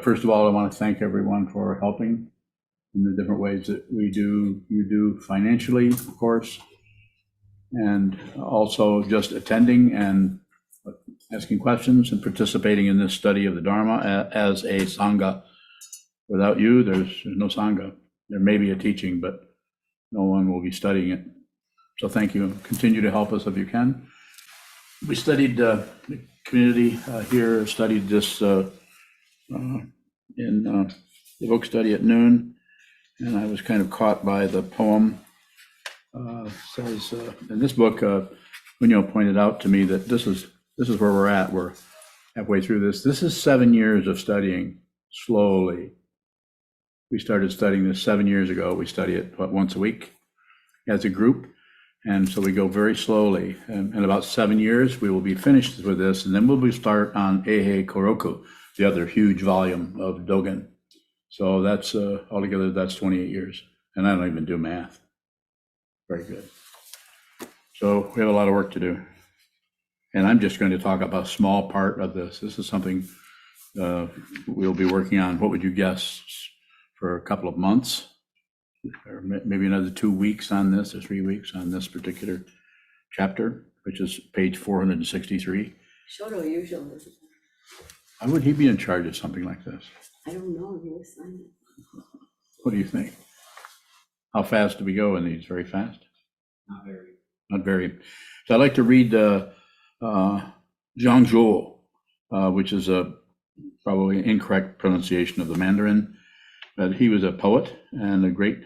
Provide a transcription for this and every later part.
First of all, I want to thank everyone for helping in the different ways that we do. You do financially, of course, and also just attending and asking questions and participating in this study of the Dharma as a Sangha. Without you, there's no Sangha. There may be a teaching, but no one will be studying it. So thank you. Continue to help us if you can. We studied, the community here studied this in the book study at noon, and I was kind of caught by the poem. Says in this book, Muñoz pointed out to me that this is where we're at. We're halfway through this. This is 7 years of studying slowly. We started studying this 7 years ago. We study it once a week as a group, and so we go very slowly. And in about 7 years, we will be finished with this, and then we'll start on Eihei Koroku, the other huge volume of Dogen. So that's altogether, that's 28 years, and I don't even do math. Very good. So we have a lot of work to do. And I'm just going to talk about a small part of this. This is something we'll be working on, what would you guess, for a couple of months, or maybe another 2 weeks on this, or 3 weeks on this particular chapter, which is page 463. Shoto usually is. Why would he be in charge of something like this? I don't know. He was saying. What do you think? How fast do we go in these? Very fast? Not very. Not very. So I'd like to read Zhang Zhuo, which is probably an incorrect pronunciation of the Mandarin, but he was a poet and a great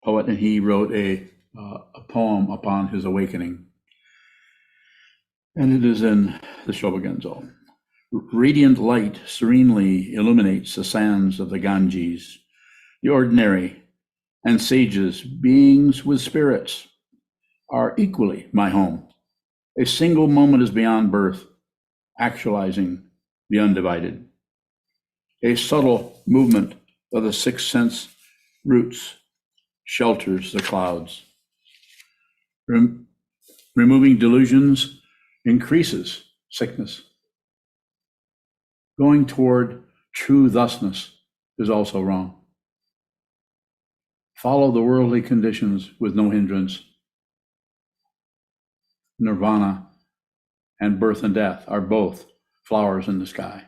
poet, and he wrote a poem upon his awakening. And it is in the Shōbōgenzō. Radiant light serenely illuminates the sands of the Ganges, the ordinary and sages, beings with spirits, are equally my home. A single moment is beyond birth, actualizing the undivided. A subtle movement of the sixth sense roots shelters the clouds. Removing delusions increases sickness. Going toward true thusness is also wrong. Follow the worldly conditions with no hindrance. Nirvana and birth and death are both flowers in the sky.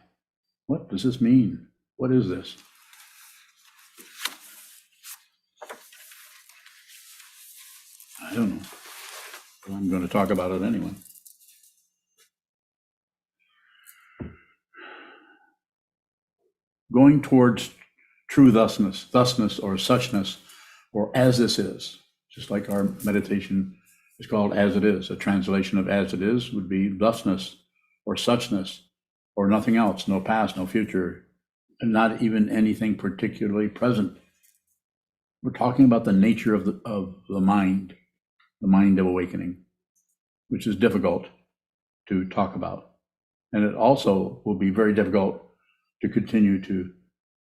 What does this mean? What is this? I don't know. But I'm going to talk about it anyway. Going towards true thusness or suchness, or as this is, just like our meditation is called as it is. A translation of as it is would be thusness or suchness, or nothing else, no past, no future, and not even anything particularly present. We're talking about the nature of the mind of awakening, which is difficult to talk about. And it also will be very difficult to continue to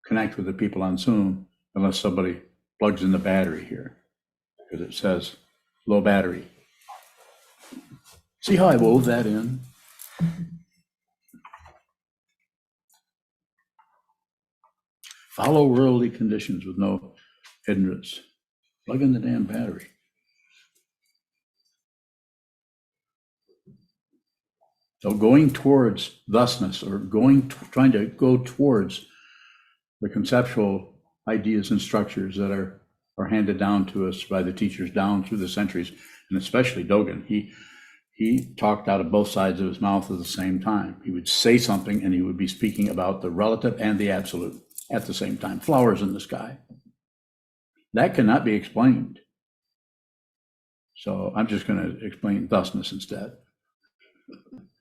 connect with the people on Zoom unless somebody plugs in the battery here, because it says low battery. See how I wove that in? Follow worldly conditions with no hindrance. Plug in the damn battery. So going towards thusness, or trying to go towards the conceptual ideas and structures that are handed down to us by the teachers down through the centuries, and especially Dogen. He talked out of both sides of his mouth at the same time. He would say something and he would be speaking about the relative and the absolute at the same time. Flowers in the sky. That cannot be explained. So I'm just going to explain thusness instead.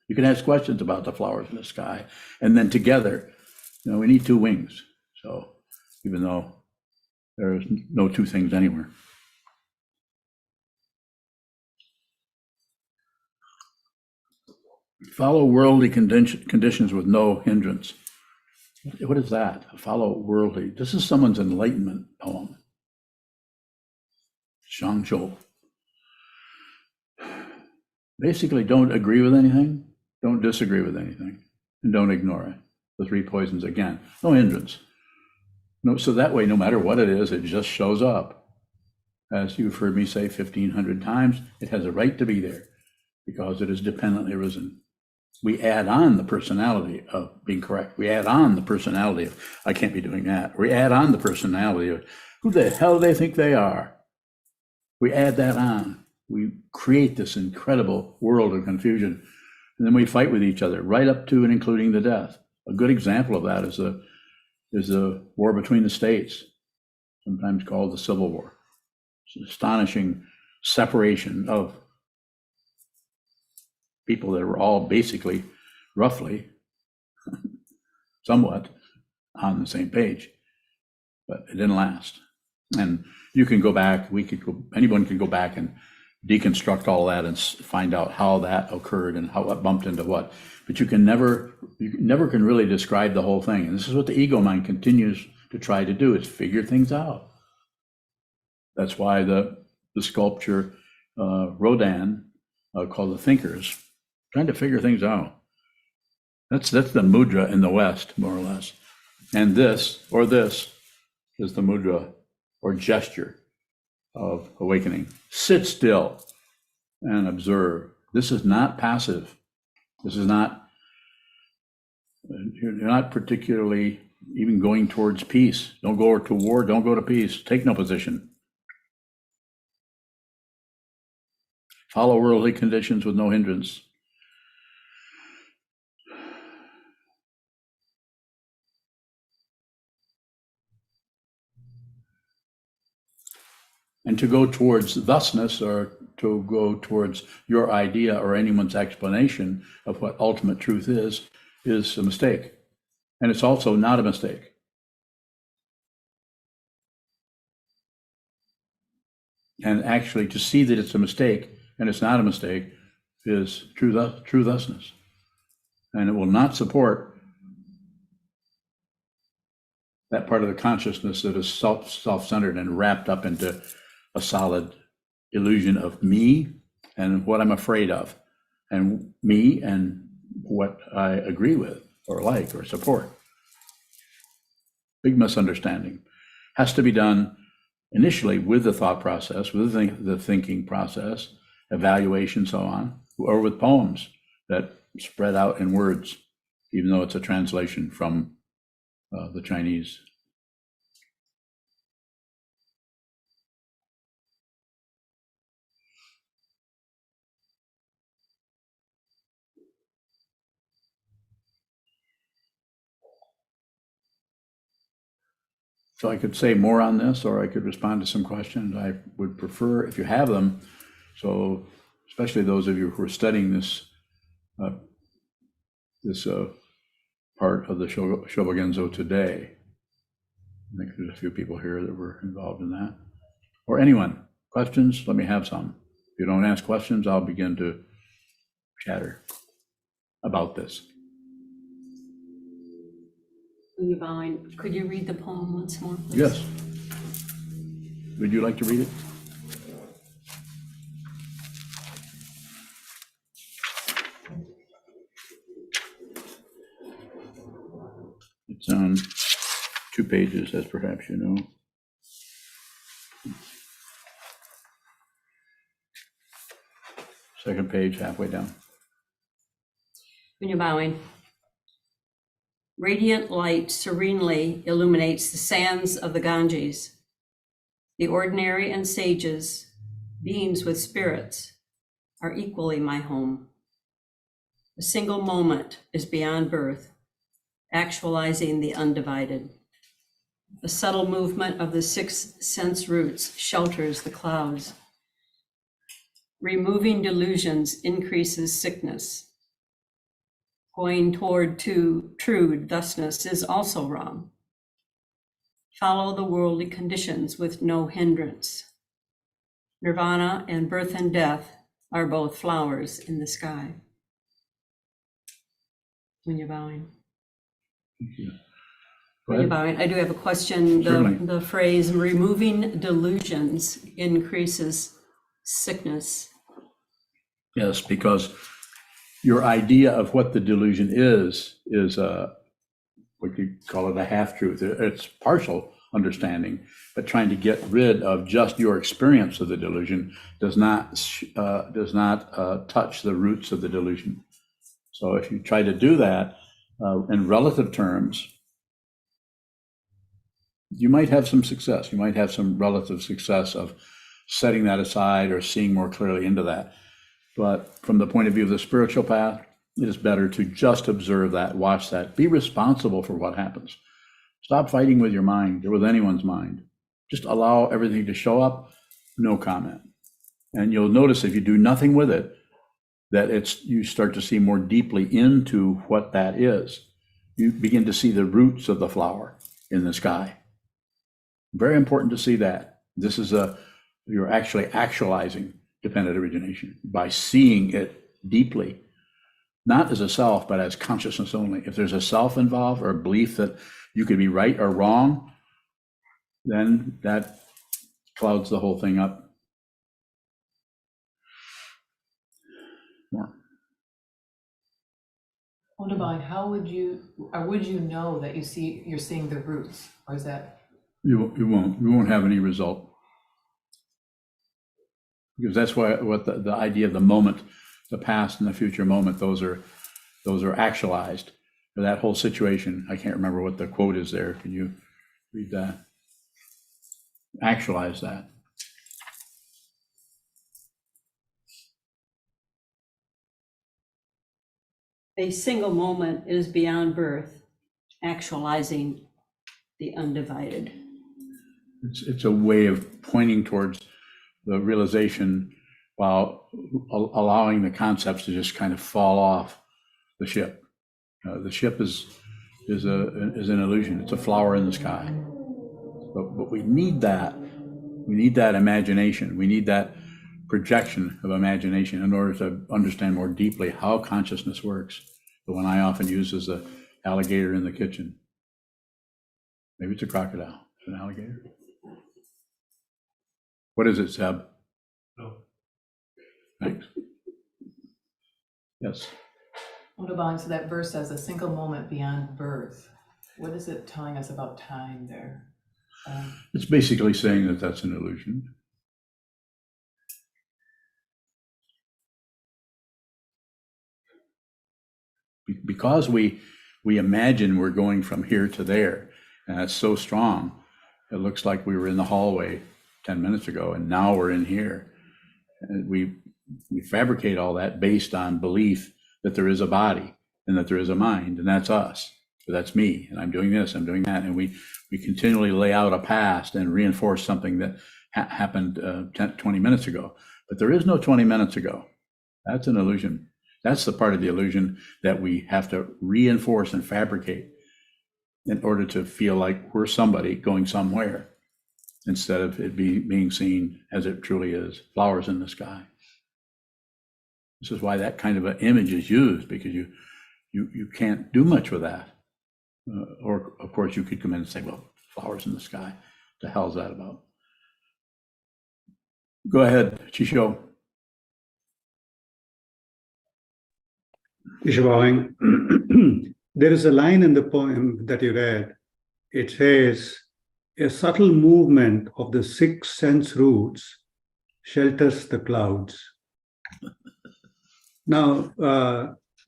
You can ask questions about the flowers in the sky, and then together, we need two wings. So even though there's no two things anywhere. Follow worldly conditions with no hindrance. What is that? Follow worldly. This is someone's enlightenment poem. Zhang Zhuo. Basically, don't agree with anything, don't disagree with anything, and don't ignore it. the three poisons again. No hindrance. No, so that way, no matter what it is, it just shows up. As you've heard me say 1,500 times, it has a right to be there because it is dependently arisen. We add on the personality of being correct. We add on the personality of, I can't be doing that. We add on the personality of, who the hell do they think they are? We add that on. We create this incredible world of confusion. And then we fight with each other right up to and including the death. A good example of that is the war between the states, sometimes called the Civil War. It's an astonishing separation of people that were all basically, roughly, somewhat on the same page, but it didn't last. And you can go back, anyone can go back and deconstruct all that and find out how that occurred and how it bumped into what. But you never can really describe the whole thing. And this is what the ego mind continues to try to do, is figure things out. That's why the sculpture Rodin called The Thinkers, trying to figure things out. That's the mudra in the West, more or less. And this is the mudra or gesture of awakening. Sit still and observe. This is not passive. This is not, you're not particularly even going towards peace. Don't go to war, don't go to peace. Take no position. Follow worldly conditions with no hindrance. And to go towards thusness, or to go towards your idea or anyone's explanation of what ultimate truth is a mistake. And it's also not a mistake. And actually to see that it's a mistake and it's not a mistake is true thusness. And it will not support that part of the consciousness that is self-centered and wrapped up into a solid illusion of me and what I'm afraid of, and me and what I agree with or like or support. Big misunderstanding. Has to be done initially with the thought process, with the thinking process, evaluation, so on, or with poems that spread out in words, even though it's a translation from the Chinese. So I could say more on this, or I could respond to some questions. I would prefer, if you have them, so especially those of you who are studying this part of the Shobogenzo today. I think there's a few people here that were involved in that. Or anyone, questions? Let me have some. If you don't ask questions, I'll begin to chatter about this. When you're bowing, could you read the poem once more, please? Yes. Would you like to read it? It's on 2 pages, as perhaps you know. Second page, halfway down. When you're bowing. Radiant light serenely illuminates the sands of the Ganges. The ordinary and sages, beings with spirits, are equally my home. A single moment is beyond birth, actualizing the undivided. A subtle movement of the 6 sense roots shelters the clouds. Removing delusions increases sickness. Going toward true thusness is also wrong. Follow the worldly conditions with no hindrance. Nirvana and birth and death are both flowers in the sky. When you're bowing. Thank you. When you're bowing, I do have a question. The phrase removing delusions increases sickness. Yes, because your idea of what the delusion is we could call it a half-truth. It's partial understanding, but trying to get rid of just your experience of the delusion does not touch the roots of the delusion. So if you try to do that in relative terms, you might have some success. You might have some relative success of setting that aside or seeing more clearly into that. But from the point of view of the spiritual path, it is better to just observe that, watch that, be responsible for what happens. Stop fighting with your mind or with anyone's mind. Just allow everything to show up, no comment. And you'll notice if you do nothing with it, that you start to see more deeply into what that is. You begin to see the roots of the flower in the sky. Very important to see that. This is you're actually actualizing dependent origination by seeing it deeply, not as a self, but as consciousness only. If there's a self involved or a belief that you could be right or wrong, then that clouds the whole thing up more. Well, Divine, how would you know that you're seeing the roots, or is that? You won't have any result. Because that's what the idea of the moment, the past and the future moment, those are actualized. For that whole situation, I can't remember what the quote is there. Can you read that? Actualize that. A single moment is beyond birth, actualizing the undivided. It's a way of pointing towards the realization while allowing the concepts to just kind of fall off the ship. The ship is an illusion. It's a flower in the sky. But we need that. We need that imagination. We need that projection of imagination in order to understand more deeply how consciousness works. The one I often use is the alligator in the kitchen. Maybe it's a crocodile. It's an alligator. What is it, Seb? No. Thanks. Yes. Well, Divine, so that verse says a single moment beyond birth. What is it telling us about time there? It's basically saying that that's an illusion. Because we imagine we're going from here to there, and it's so strong, it looks like we were in the hallway 10 minutes ago, and now we're in here. And we fabricate all that based on belief that there is a body and that there is a mind, and that's us. So that's me, and I'm doing this, I'm doing that, and we continually lay out a past and reinforce something that happened 20 minutes ago. But there is no 20 minutes ago. That's an illusion. That's the part of the illusion that we have to reinforce and fabricate in order to feel like we're somebody going somewhere, instead of it being seen as it truly is, flowers in the sky. This is why that kind of an image is used, because you can't do much with that. Or, of course, you could come in and say, well, flowers in the sky, the hell's that about? Go ahead, Chisho. Shōbōgenzō. There is a line in the poem that you read. It says, a subtle movement of the 6 sense roots shelters the clouds. Now,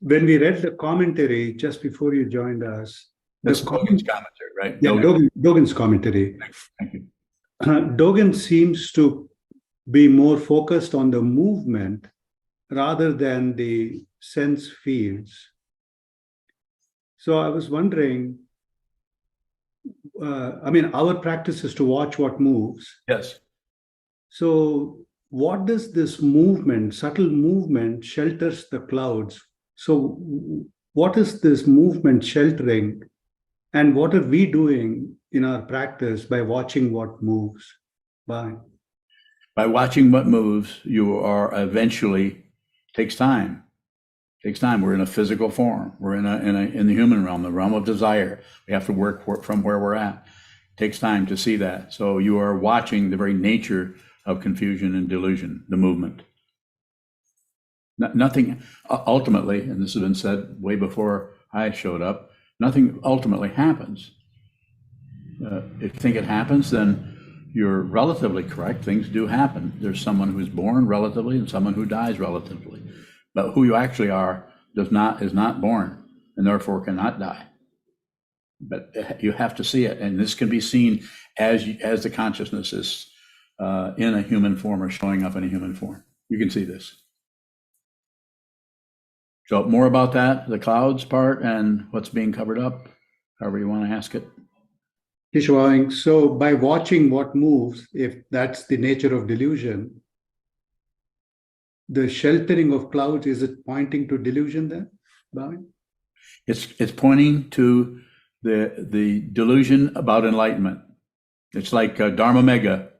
when we read the commentary just before you joined us, That's Dogen's commentary, right? Yeah, Dogen's commentary. Thank you. Dogen seems to be more focused on the movement rather than the sense fields. So I was wondering, our practice is to watch what moves. Yes. So what does this movement, subtle movement, shelters the clouds? So what is this movement sheltering? And what are we doing in our practice by watching what moves? By watching what moves, you are eventually, takes time. We're in a physical form. We're in the human realm, the realm of desire. We have to work from where we're at. It takes time to see that. So you are watching the very nature of confusion and delusion, the movement. Nothing ultimately, and this has been said way before I showed up, Nothing ultimately happens. If you think it happens, then you're relatively correct. Things do happen. There's someone who's born relatively and someone who dies relatively. But who you actually are is not born and therefore cannot die. But you have to see it, and this can be seen as the consciousness is in a human form or showing up in a human form. You can see this. So more about that, the clouds part and what's being covered up, however you want to ask it. Shōbōgenzō, so by watching what moves, if that's the nature of delusion, the sheltering of clouds, is it pointing to delusion then, Bhavin? It's pointing to the delusion about enlightenment. It's like Dharma Mega.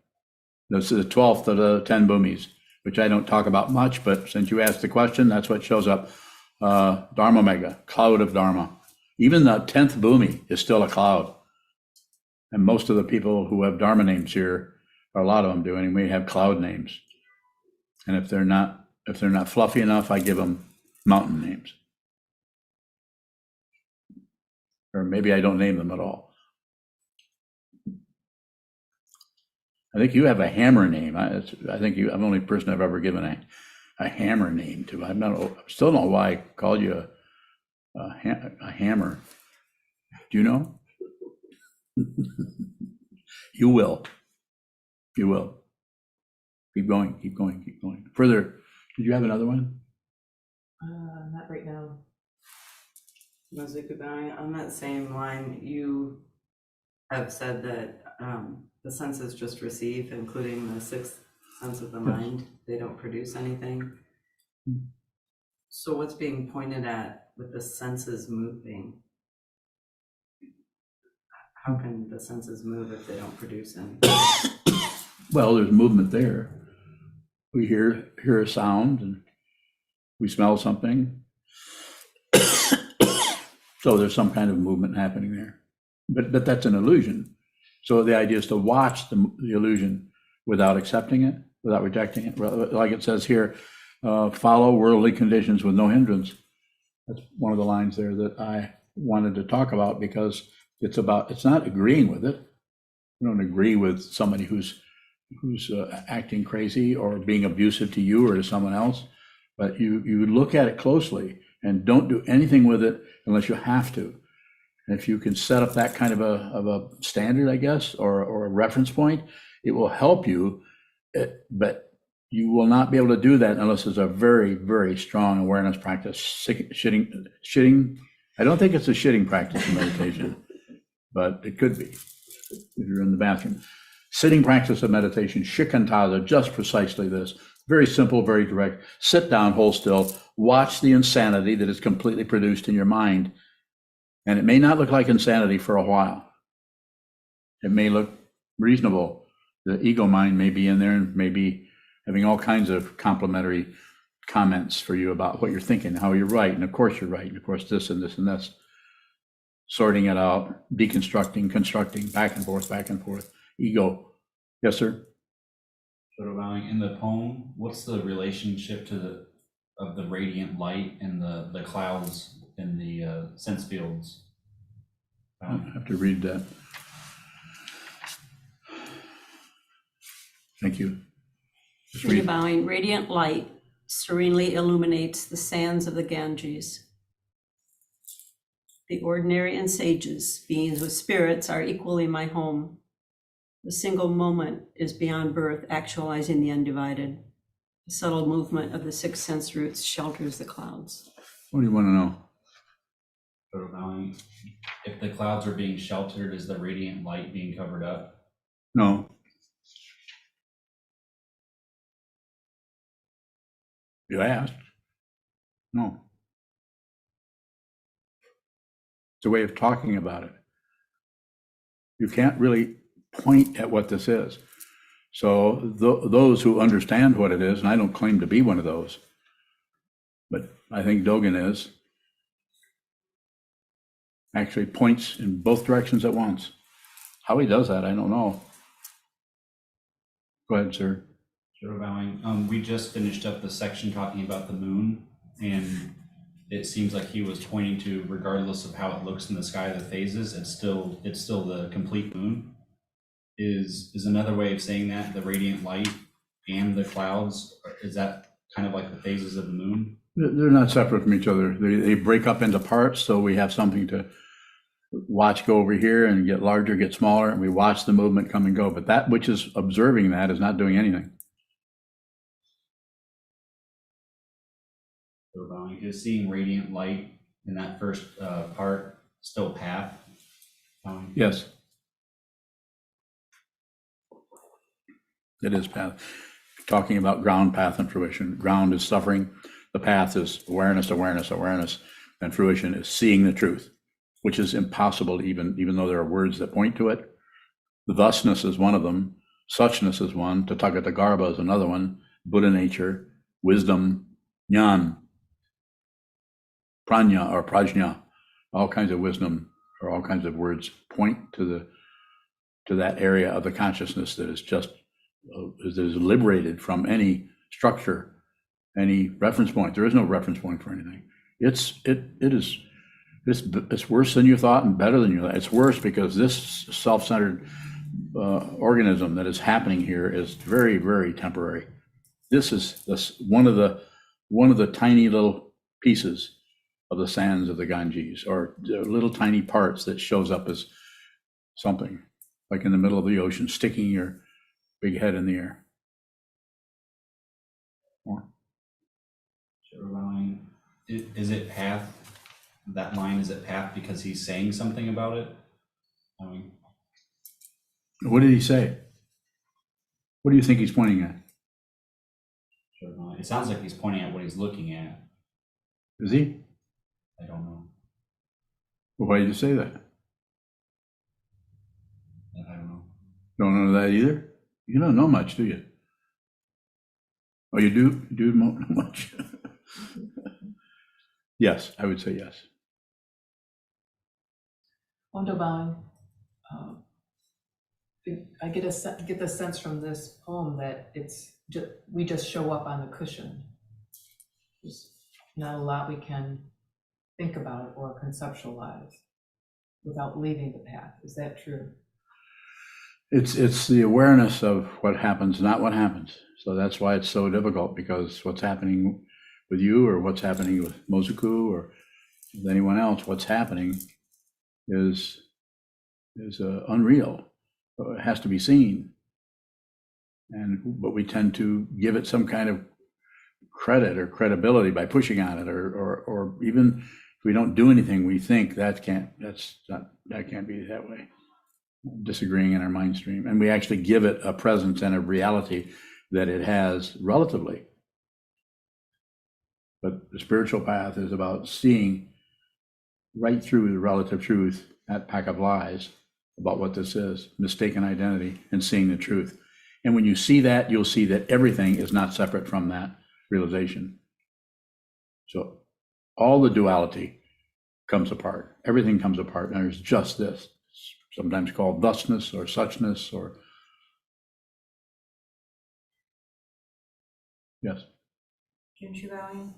This is the 12th of the 10 bhumis, which I don't talk about much, but since you asked the question, that's what shows up. Dharma Mega, cloud of Dharma. Even the 10th bhumi is still a cloud. And most of the people who have Dharma names here, or a lot of them do anyway, have cloud names. And if they're not fluffy enough, I give them mountain names. Or maybe I don't name them at all. I think you have a hammer name. I think I'm the only person I've ever given a hammer name to. I still don't know why I called you a hammer. Do you know? You will. You will. Keep going, keep going, keep going. Further, did you have another one? Not right now. Mozukubai, on that same line, you have said that the senses just receive, including the sixth sense of the mind. They don't produce anything. So what's being pointed at with the senses moving? How can the senses move if they don't produce anything? Well, there's movement there. We hear a sound and we smell something. So there's some kind of movement happening there. But that's an illusion. So the idea is to watch the illusion without accepting it, without rejecting it. Like it says here, follow worldly conditions with no hindrance. That's one of the lines there that I wanted to talk about, because it's not agreeing with it. You don't agree with somebody who's acting crazy or being abusive to you or to someone else, but you look at it closely and don't do anything with it unless you have to. And if you can set up that kind of a standard, I guess, or a reference point, it will help you. But you will not be able to do that unless there's a very, very strong awareness practice. Shitting. I don't think it's a shitting practice in meditation, but it could be if you're in the bathroom. Sitting practice of meditation, shikantaza, just precisely this. Very simple, very direct. Sit down, hold still, watch the insanity that is completely produced in your mind. And it may not look like insanity for a while. It may look reasonable. The ego mind may be in there and may be having all kinds of complimentary comments for you about what you're thinking, how you're right. And of course you're right. And of course this and this and this. Sorting it out, deconstructing, constructing, back and forth. Ego. Yes, sir? In the poem, what's the relationship of the radiant light and the clouds in the sense fields? I have to read that. Thank you. Just read. Bowing, radiant light serenely illuminates the sands of the Ganges. The ordinary and sages, beings with spirits, are equally my home. The single moment is beyond birth, actualizing the undivided. The subtle movement of the six sense roots shelters the clouds. What do you want to know? If the clouds are being sheltered, is the radiant light being covered up? No. You asked. No. It's a way of talking about it. You can't really point at what this is. So those who understand what it is, and I don't claim to be one of those, but I think Dogen is, actually points in both directions at once. How he does that, I don't know. Go ahead, sir. We just finished up the section talking about the moon, and it seems like he was pointing to, regardless of how it looks in the sky, the phases, it's still the complete moon. Is another way of saying that the radiant light and the clouds, is that kind of like the phases of the moon? They're not separate from each other. They break up into parts, so we have something to watch go over here and get larger, get smaller, and we watch the movement come and go. But that which is observing that is not doing anything. Is seeing radiant light in that first part still path? Yes. It is path. Talking about ground, path, and fruition. Ground is suffering. The path is awareness, awareness, awareness. And fruition is seeing the truth, which is impossible to even though there are words that point to it. The thusness is one of them. Suchness is one. Tathagata Garbha is another one. Buddha nature, wisdom, jnana, prajna or prajna, all kinds of wisdom or all kinds of words point to that area of the consciousness that is just is liberated from any structure, any reference point. There is no reference point for anything. It's worse than you thought and better than you thought. It's worse because this self-centered organism that is happening here is very, very temporary. This is one of the tiny little pieces of the sands of the Ganges, or little tiny parts that shows up as something like in the middle of the ocean, sticking your big head in the air. Is it path? That line, is it path because he's saying something about it? What did he say? What do you think he's pointing at? It sounds like he's pointing at what he's looking at. Is he? I don't know. Well, why did you say that? I don't know. Don't know that either? You don't know much, do you? Oh, you do? You do know much? Yes, I would say yes. Wando Bowing, I get the sense from this poem that we just show up on the cushion. There's not a lot we can think about or conceptualize without leaving the path. Is that true? It's the awareness of what happens, not what happens. So that's why it's so difficult, because what's happening with you or what's happening with Mozoku or with anyone else, what's happening is unreal. It has to be seen. But we tend to give it some kind of credit or credibility by pushing on it, or even if we don't do anything, we think that can't be that way. Disagreeing in our mind stream, and we actually give it a presence and a reality that it has relatively. But the spiritual path is about seeing right through the relative truth, that pack of lies about what this is, mistaken identity, and seeing the truth. And when you see that, you'll see that everything is not separate from that realization. So all the duality comes apart. Everything comes apart, and there's just this, sometimes called thusness or suchness or. Yes. Junshu bowing.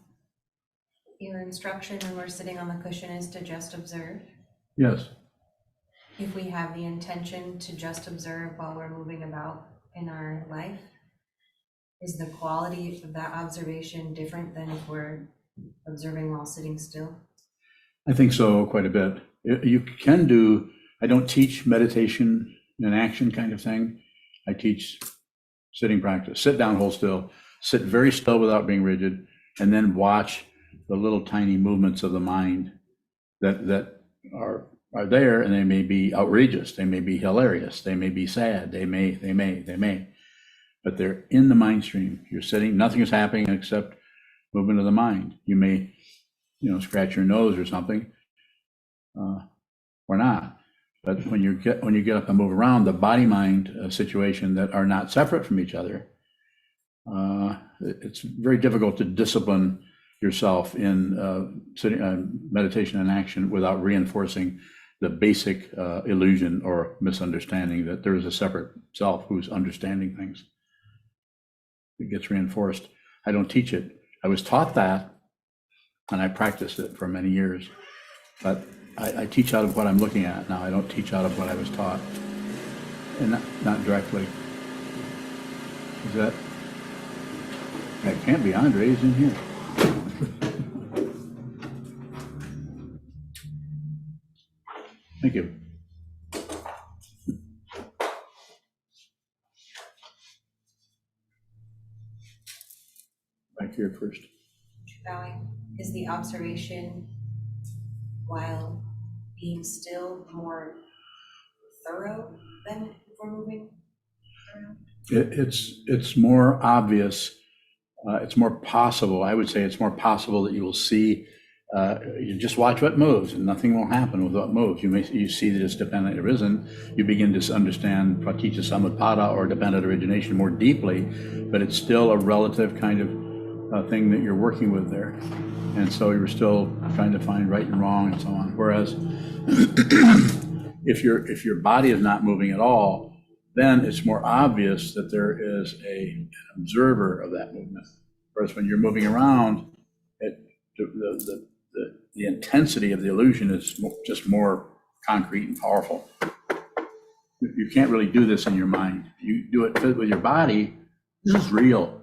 Your instruction when we're sitting on the cushion is to just observe. Yes. If we have the intention to just observe while we're moving about in our life, is the quality of that observation different than if we're observing while sitting still? I think so, quite a bit. You can do, I don't teach meditation in action kind of thing. I teach sitting practice. Sit down, hold still, sit very still without being rigid, and then watch the little tiny movements of the mind that are there, and they may be outrageous, they may be hilarious, they may be sad, they may, but they're in the mind stream. You're sitting, nothing is happening except movement of the mind. You may, scratch your nose or something, or not. But when you get up and move around, the body-mind situation that are not separate from each other, it's very difficult to discipline yourself in sitting meditation and action without reinforcing the basic illusion or misunderstanding that there is a separate self who's understanding things. It gets reinforced. I don't teach it. I was taught that and I practiced it for many years. But I teach out of what I'm looking at now. I don't teach out of what I was taught, and not directly. Is that can't be Andre's in here? Thank you. Back here first. Bowing. Is the observation while being still more thorough than if we're moving around? It's more obvious. It's more possible. I would say it's more possible that you will see. You just watch what moves, and nothing will happen with what moves. You see that it's dependent arisen. You begin to understand praticca samutpada or dependent origination more deeply, but it's still a relative kind of thing that you're working with there, and so you're still trying to find right and wrong and so on. Whereas if your body is not moving at all, then it's more obvious that there is an observer of that movement. Whereas when you're moving around, the intensity of the illusion is just more concrete and powerful. You can't really do this in your mind. You do it with your body. This is real.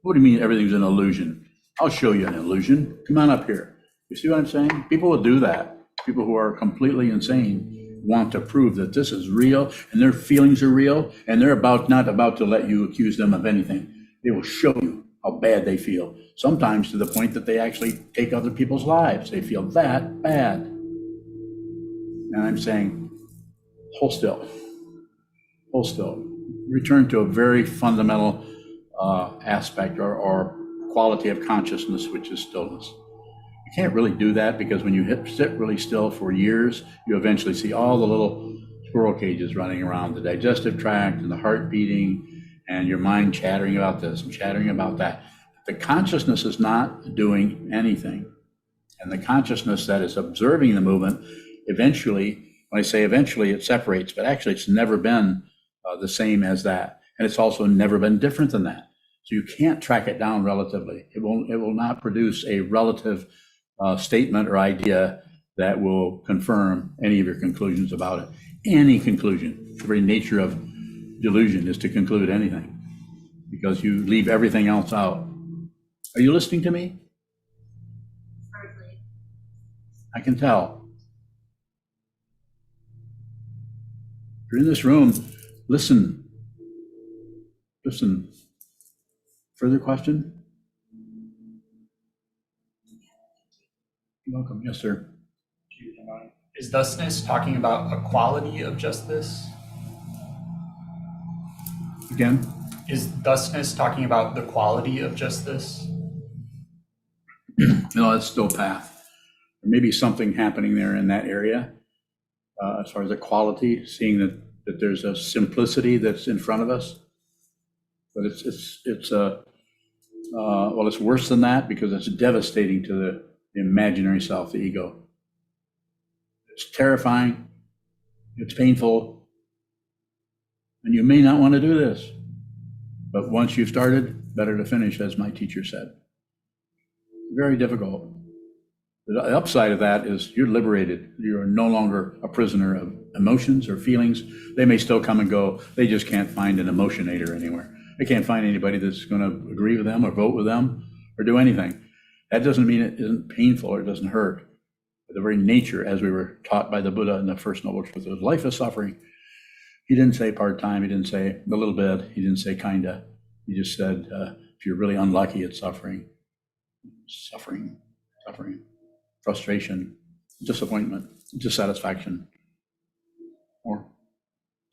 What do you mean everything's an illusion? I'll show you an illusion. Come on up here. You see what I'm saying? People will do that. People who are completely insane want to prove that this is real and their feelings are real, and they're not about to let you accuse them of anything. They will show you how bad they feel, sometimes to the point that they actually take other people's lives. They feel that bad. And I'm saying, hold still. Hold still. Return to a very fundamental aspect or quality of consciousness, which is stillness. You can't really do that because when you sit really still for years, you eventually see all the little squirrel cages running around the digestive tract and the heart beating and your mind chattering about this and chattering about that. The consciousness is not doing anything. And the consciousness that is observing the movement, eventually, when I say eventually, it separates, but actually it's never been the same as that. And it's also never been different than that. So you can't track it down relatively. It will not produce a relative statement or idea that will confirm any of your conclusions about it. Any conclusion, the very nature of delusion is to conclude anything, because you leave everything else out. Are you listening to me? Hardly. I can tell. If you're in this room, listen. Listen. Further question? You're welcome. Yes, sir. Is thusness talking about a quality of just this? Again? Is thusness talking about the quality of just this? No, it's still path. There may be something happening there in that area as far as the quality, seeing that there's a simplicity that's in front of us. But it's worse than that because it's devastating to the imaginary self, the ego. It's terrifying, it's painful, and you may not want to do this. But once you've started, better to finish, as my teacher said. Very difficult. The upside of that is you're liberated. You are no longer a prisoner of emotions or feelings. They may still come and go. They just can't find an emotionator anywhere. They can't find anybody that's going to agree with them or vote with them or do anything. That doesn't mean it isn't painful or it doesn't hurt. But the very nature, as we were taught by the Buddha in the First Noble Truth, was life is suffering. He didn't say part-time. He didn't say a little bit. He didn't say kinda. He just said, if you're really unlucky, it's suffering. Suffering, frustration, disappointment, dissatisfaction. Or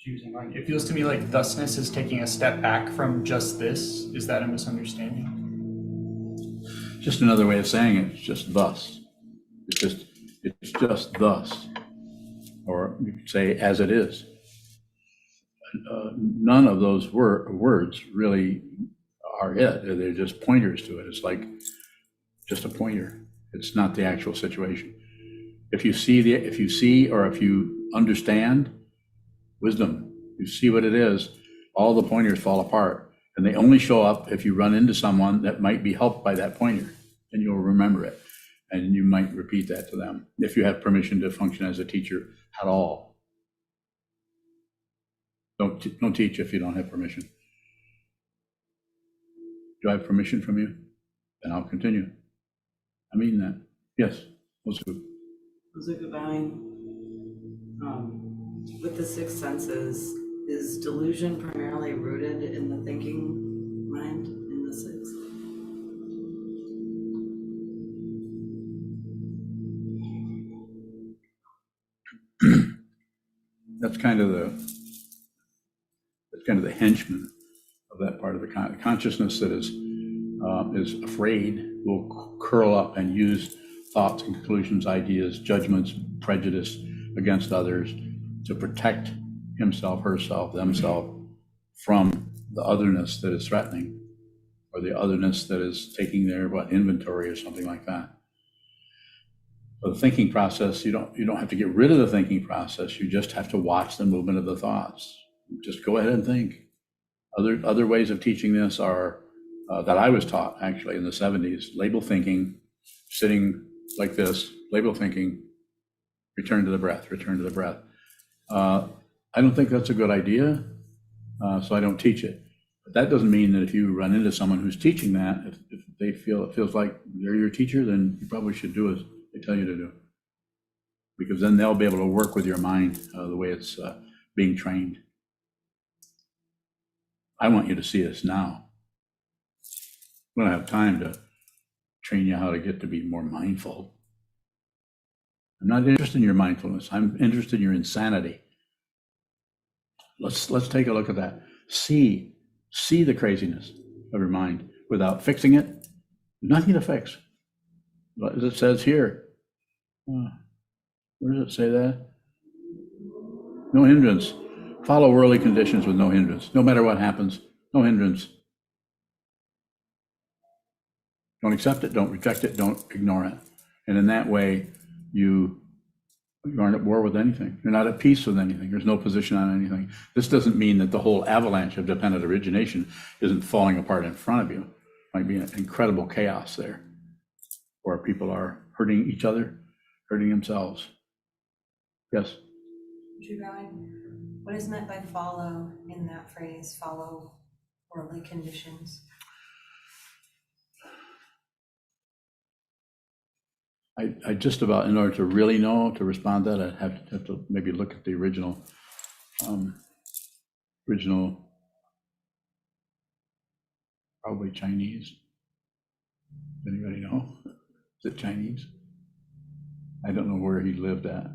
It feels to me like thusness is taking a step back from just this. Is that a misunderstanding? just another way of saying it. It's just thus. It's just thus. Or you could say as it is. None of those words really are it. They're just pointers to it. It's like just a pointer. It's not the actual situation. If you see or if you understand wisdom, you see what it is, all the pointers fall apart. And they only show up if you run into someone that might be helped by that pointer. and you'll remember it. And you might repeat that to them if you have permission to function as a teacher at all. Don't teach if you don't have permission. Do I have permission from you? Then I'll continue. I mean that. Yes. Sokuzan, with the six senses, is delusion primarily rooted in the thinking mind in the six? That's kind of the henchman of that part of the consciousness that is afraid will curl up and use thoughts and conclusions, ideas, judgments, prejudice against others to protect himself, herself, themselves from the otherness that is threatening, or the otherness that is taking their inventory or something like that. For the thinking process, you don't have to get rid of the thinking process. You just have to watch the movement of the thoughts. Just go ahead and think. Other ways of teaching this are that I was taught actually in the 70s. Label thinking, sitting like this, label thinking, return to the breath, return to the breath. I don't think that's a good idea, so I don't teach it. But that doesn't mean that if you run into someone who's teaching that, if they feel it feels like they're your teacher, then you probably should do as they tell you to do. Because then they'll be able to work with your mind the way it's being trained. I want you to see this now. We don't have time to train you how to get to be more mindful. I'm not interested in your mindfulness. I'm interested in your insanity. Let's take a look at that. See the craziness of your mind without fixing it. There's nothing to fix. As it says here, where does it say that? No hindrance. Follow worldly conditions with no hindrance. No matter what happens, no hindrance. Don't accept it, don't reject it, don't ignore it. And in that way, you aren't at war with anything. You're not at peace with anything. There's no position on anything. This doesn't mean that the whole avalanche of dependent origination isn't falling apart in front of you. Might be an incredible chaos there, where people are hurting each other, hurting themselves. Yes? What is meant by follow in that phrase, follow worldly conditions? I just about, in order to really know, to respond to that, I'd have to maybe look at the original, probably Chinese. Does anybody know? Is it Chinese? I don't know where he lived at.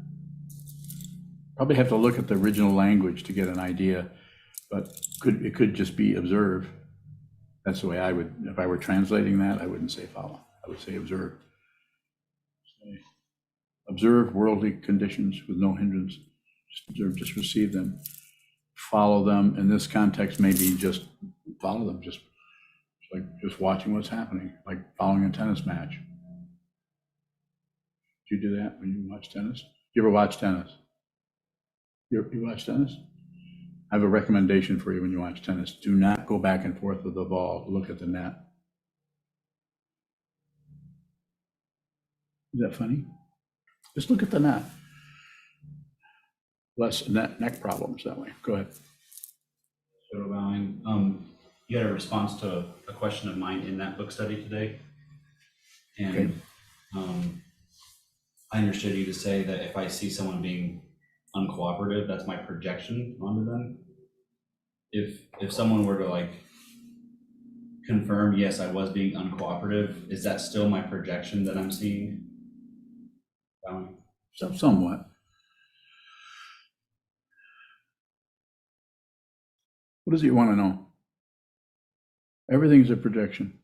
Probably have to look at the original language to get an idea, but it could just be observe. That's the way I would, if I were translating that, I wouldn't say follow. I would say observe. Observe worldly conditions with no hindrance. Just observe, just receive them. Follow them. In this context, maybe just follow them. Just watching what's happening, like following a tennis match. Do you do that when you watch tennis? You ever watch tennis? You watch tennis? I have a recommendation for you when you watch tennis. Do not go back and forth with the ball. Look at the net. Is that funny? Just look at the net. Less neck problems that way. Go ahead. Shōbōgenzō, you had a response to a question of mine in that book study today. And I understood you to say that if I see someone being uncooperative, that's my projection onto them. If someone were to like confirm, yes, I was being uncooperative, is that still my projection that I'm seeing? Somewhat. What is it you want to know? Everything's a projection.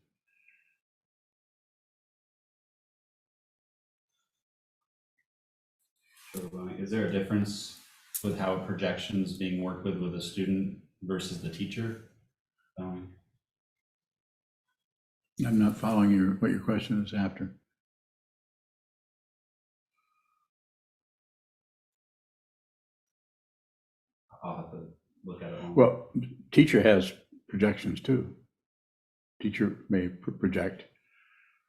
Is there a difference with how a projection is being worked with a student versus the teacher? I'm not following what your question is after. I'll have to look at it. Well, teacher has projections too. Teacher may project,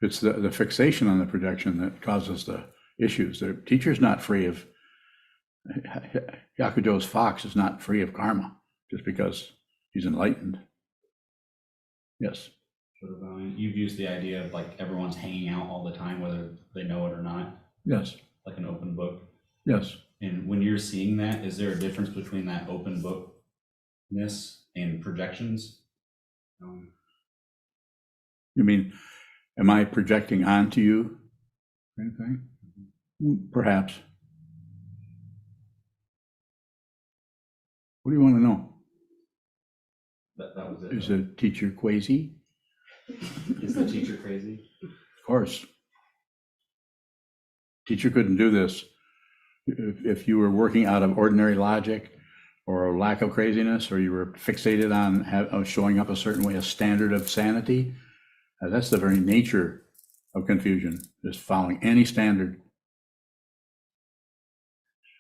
It's the fixation on the projection that causes the issues. The teacher's not free of, Yakujo's fox is not free of karma just because he's enlightened. Yes. You've used the idea of like everyone's hanging out all the time, whether they know it or not, Yes. like an open book. Yes. And when you're seeing that, is there a difference between that open bookness and projections? You mean, am I projecting onto you? Anything? Perhaps. What do you want to know? That was it. Is the teacher crazy? Is the teacher crazy? Of course. Teacher couldn't do this if you were working out of ordinary logic or a lack of craziness, or you were fixated on showing up a certain way, a standard of sanity. That's the very nature of confusion, just following any standard.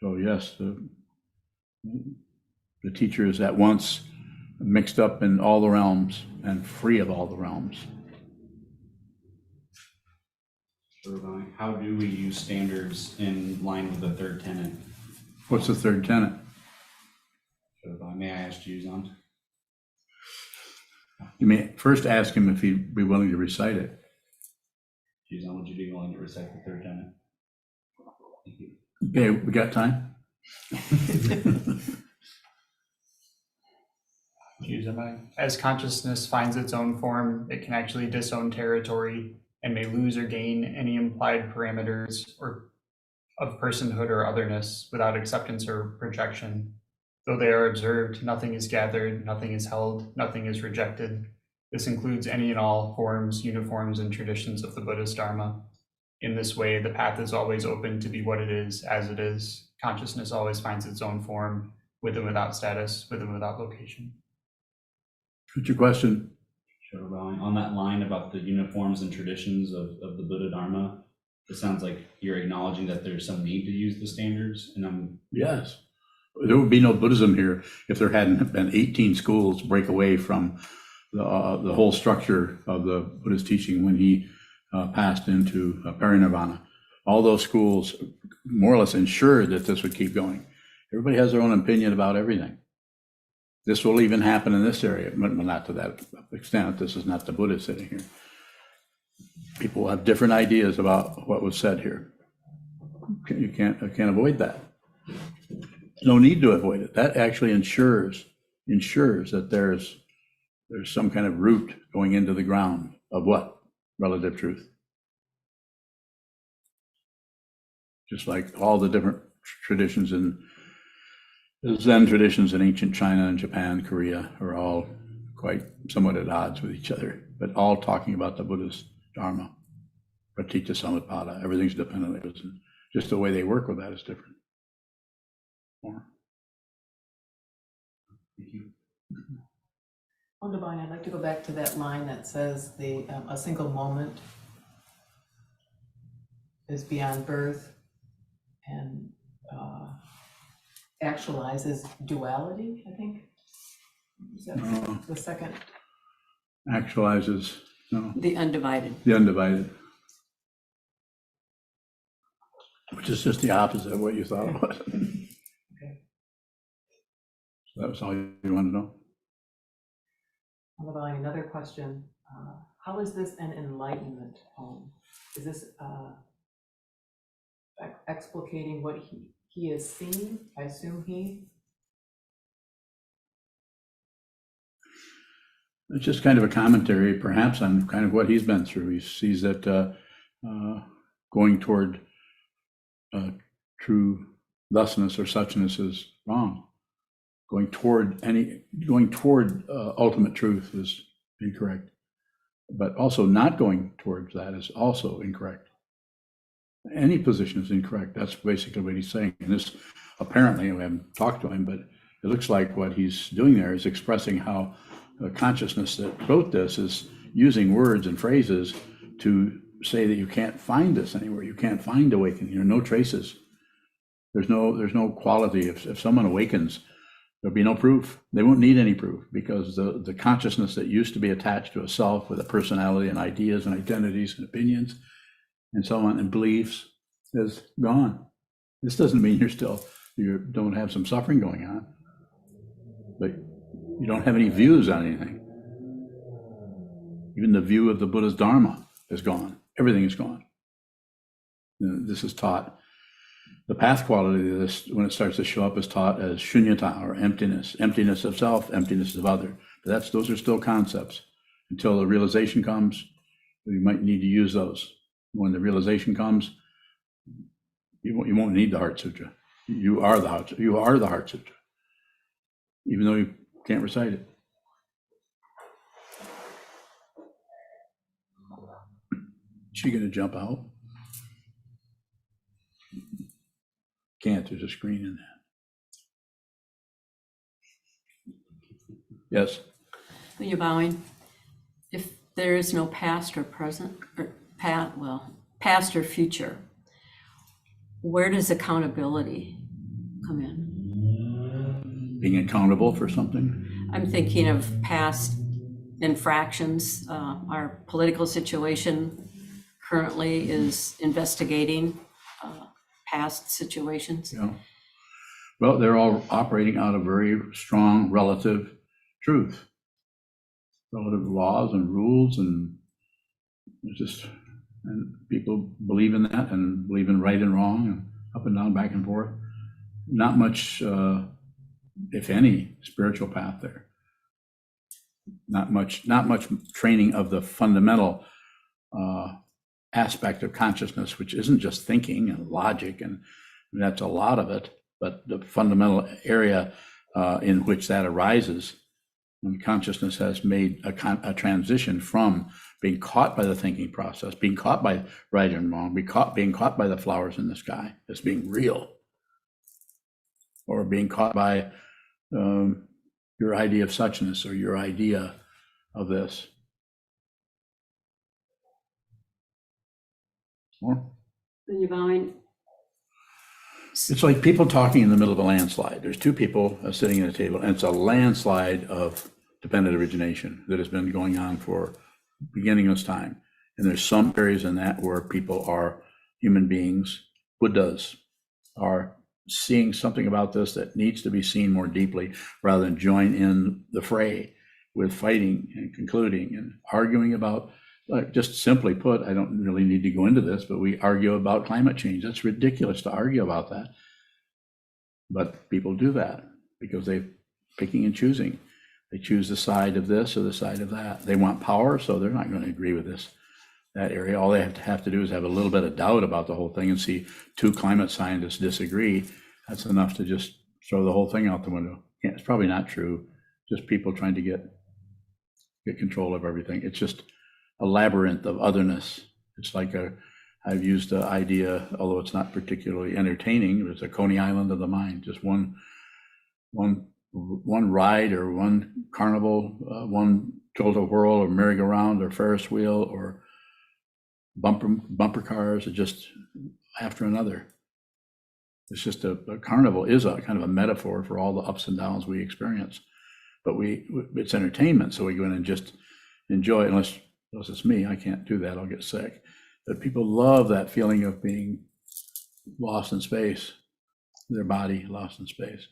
So yes, the teacher is at once mixed up in all the realms and free of all the realms. How do we use standards in line with the third tenant? What's the third tenet? May I ask Zhang? You may first ask him if he'd be willing to recite it. Zhang, would you be willing to recite the third tenant? Thank you. Okay, we got time? As consciousness finds its own form, it can actually disown territory and may lose or gain any implied parameters or of personhood or otherness without acceptance or projection. Though they are observed, nothing is gathered, nothing is held, nothing is rejected. This includes any and all forms, uniforms, and traditions of the Buddhist Dharma. In this way, the path is always open to be what it is, as it is. Consciousness always finds its own form, with and without status, with and without location. What's your question? On that line about the uniforms and traditions of the Buddha Dharma, it sounds like you're acknowledging that there's some need to use the standards, and Yes. There would be no Buddhism here if there hadn't been 18 schools break away from the whole structure of the Buddhist teaching when he passed into parinirvana. All those schools more or less ensured that this would keep going. Everybody has their own opinion about everything. This will even happen in this area, but not to that extent. This is not the Buddha sitting here. People have different ideas about what was said here. You can't avoid that. No need to avoid it. That actually ensures that there's some kind of root going into the ground of what? Relative truth. Just like all the different traditions in the Zen traditions in ancient China and Japan, Korea are all quite somewhat at odds with each other, but all talking about the Buddhist Dharma, Pratitya Samutpada. Everything's dependent. Just the way they work with that is different. More. thank you. On Divine, I'd like to go back to that line that says a single moment is beyond birth and actualizes duality, I think. Is that the second? Actualizes, no, The undivided. the undivided. Which is just the opposite of what you thought it was. Okay. So that was all you wanted to know? On Divine, another question. How is this an enlightenment poem? Is this explicating what he has seen? I assume he. It's just kind of a commentary, perhaps, on kind of what he's been through. He sees that going toward true thusness or suchness is wrong. Going toward ultimate truth is incorrect. But also not going towards that is also incorrect. Any position is incorrect. That's basically what he's saying. And this, apparently, we haven't talked to him, but it looks like what he's doing there is expressing how the consciousness that wrote this is using words and phrases to say that you can't find this anywhere. You can't find awakening. There are no traces. There's no quality. If someone awakens, There'll be no proof. They won't need any proof, because the consciousness that used to be attached to a self with a personality and ideas and identities and opinions and so on and beliefs is gone. This doesn't mean you don't have some suffering going on, but you don't have any views on anything. Even the view of the Buddha's Dharma is gone. Everything is gone. This is taught. The path quality of this, when it starts to show up, is taught as shunyata, or emptiness, emptiness of self, emptiness of other. But those are still concepts. Until the realization comes, you might need to use those. When the realization comes, you won't need the Heart Sutra. You are the Heart Sutra, even though you can't recite it. Is she going to jump out? Can't, there's a screen in that. Yes? When you're bowing, if there is no past or present, or past or future, where does accountability come in? Being accountable for something? I'm thinking of past infractions. Our political situation currently is investigating past situations. Yeah. Well, they're all operating out of very strong relative truth, relative laws and rules, and and people believe in that and believe in right and wrong and up and down, back and forth. Not much, if any, spiritual path there. Not much training of the fundamental aspect of consciousness, which isn't just thinking and logic, and that's a lot of it, but the fundamental area in which that arises when consciousness has made a transition from being caught by the thinking process, being caught by right and wrong, being caught by the flowers in the sky as being real, or being caught by your idea of suchness or your idea of this. More? When you're bowing, It's like people talking in the middle of a landslide. There's two people sitting at a table, and it's a landslide of dependent origination that has been going on for beginning of time. And there's some areas in that where people are human beings, Buddhas, are seeing something about this that needs to be seen more deeply, rather than join in the fray with fighting and concluding and arguing about, just simply put, I don't really need to go into this, but we argue about climate change. That's ridiculous to argue about that. But people do that because they're picking and choosing. They choose the side of this or the side of that. They want power, so they're not going to agree with that area. All they have to do is have a little bit of doubt about the whole thing and see two climate scientists disagree. That's enough to just throw the whole thing out the window. Yeah, it's probably not true. Just people trying to get control of everything. It's just a labyrinth of otherness. It's like I've used the idea, although it's not particularly entertaining, it's a Coney Island of the mind. Just one ride or one carnival, one tilt-a-whirl or merry-go-round or Ferris wheel or bumper cars, or just after another. It's just a carnival is a kind of a metaphor for all the ups and downs we experience. But it's entertainment, so we go in and just enjoy it. Unless it's me, I can't do that, I'll get sick. But people love that feeling of being lost in space, their body lost in space,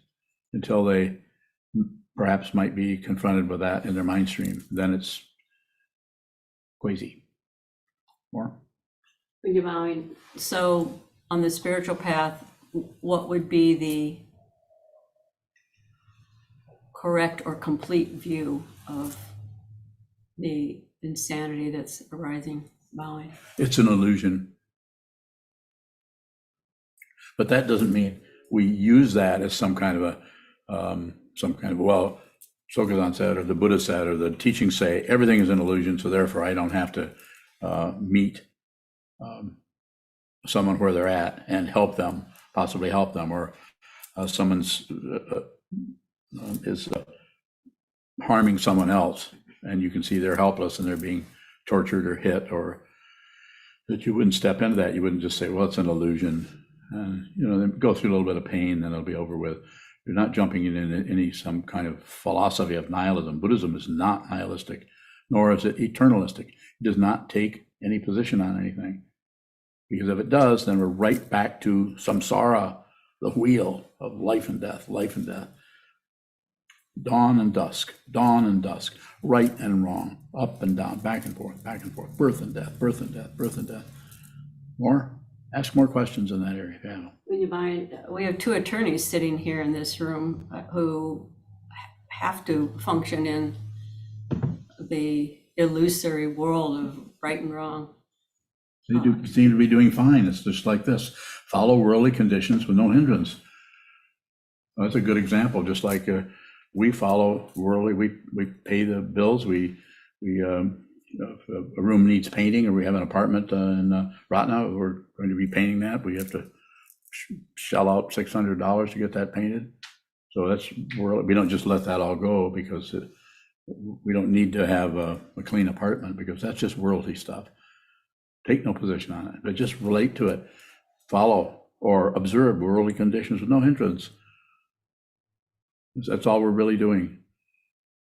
until they perhaps might be confronted with that in their mind stream. Then it's crazy. More? when you're bowing, so on the spiritual path, what would be the correct or complete view of the insanity that's arising, bowing? It's an illusion. But that doesn't mean we use that as some kind of well, Sokuzan said, or the Buddha said, or the teachings say, everything is an illusion, so therefore I don't have to meet someone where they're at and help them, possibly help them, or someone's is harming someone else, and you can see they're helpless and they're being tortured or hit, or that you wouldn't step into that. You wouldn't just say, well, it's an illusion. They go through a little bit of pain, then it'll be over with. You're not jumping in any some kind of philosophy of nihilism. Buddhism is not nihilistic, nor is it eternalistic. It does not take any position on anything. Because if it does, then we're right back to samsara, the wheel of life and death, life and death. Dawn and dusk, right and wrong, up and down, back and forth, birth and death, birth and death, birth and death. More? Ask more questions in that area. Yeah. When you mind, we have two attorneys sitting here in this room who have to function in the illusory world of right and wrong. They do seem to be doing fine. It's just like this. Follow worldly conditions with no hindrance. Well, that's a good example. Just like we follow worldly, we pay the bills. If a room needs painting, or we have an apartment in Ratna, we're going to be painting that. We have to shell out $600 to get that painted. So that's worldly. We don't just let that all go because we don't need to have a clean apartment, because that's just worldly stuff. Take no position on it, but just relate to it. Follow or observe worldly conditions with no hindrance. That's all we're really doing.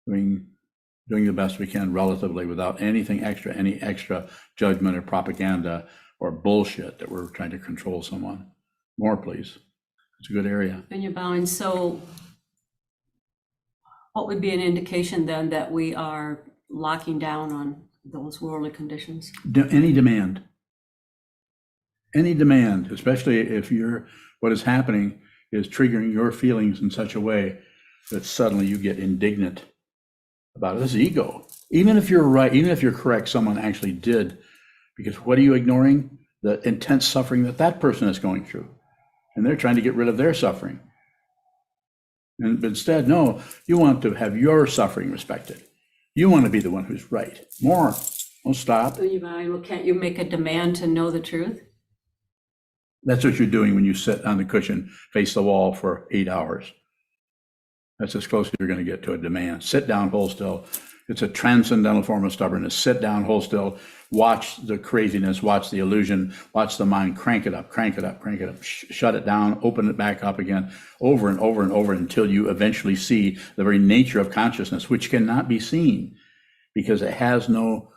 Doing the best we can relatively, without anything extra, any extra judgment or propaganda or bullshit that we're trying to control someone. More, please. It's a good area. And you're bowing. So what would be an indication then that we are locking down on those worldly conditions? Any demand, especially if what is happening is triggering your feelings in such a way that suddenly you get indignant about it. This is ego. Even if you're right, even if you're correct, someone actually did, because what are you ignoring? The intense suffering that person is going through, and they're trying to get rid of their suffering. And instead, no, you want to have your suffering respected. You want to be the one who's right. More. Don't stop. Well, can't you make a demand to know the truth? That's what you're doing when you sit on the cushion, face the wall for 8 hours. That's as close as you're going to get to a demand. Sit down, hold still. It's a transcendental form of stubbornness. Sit down, hold still. Watch the craziness, watch the illusion, watch the mind crank it up, shut it down, open it back up again, over and over and over, until you eventually see the very nature of consciousness, which cannot be seen because it has no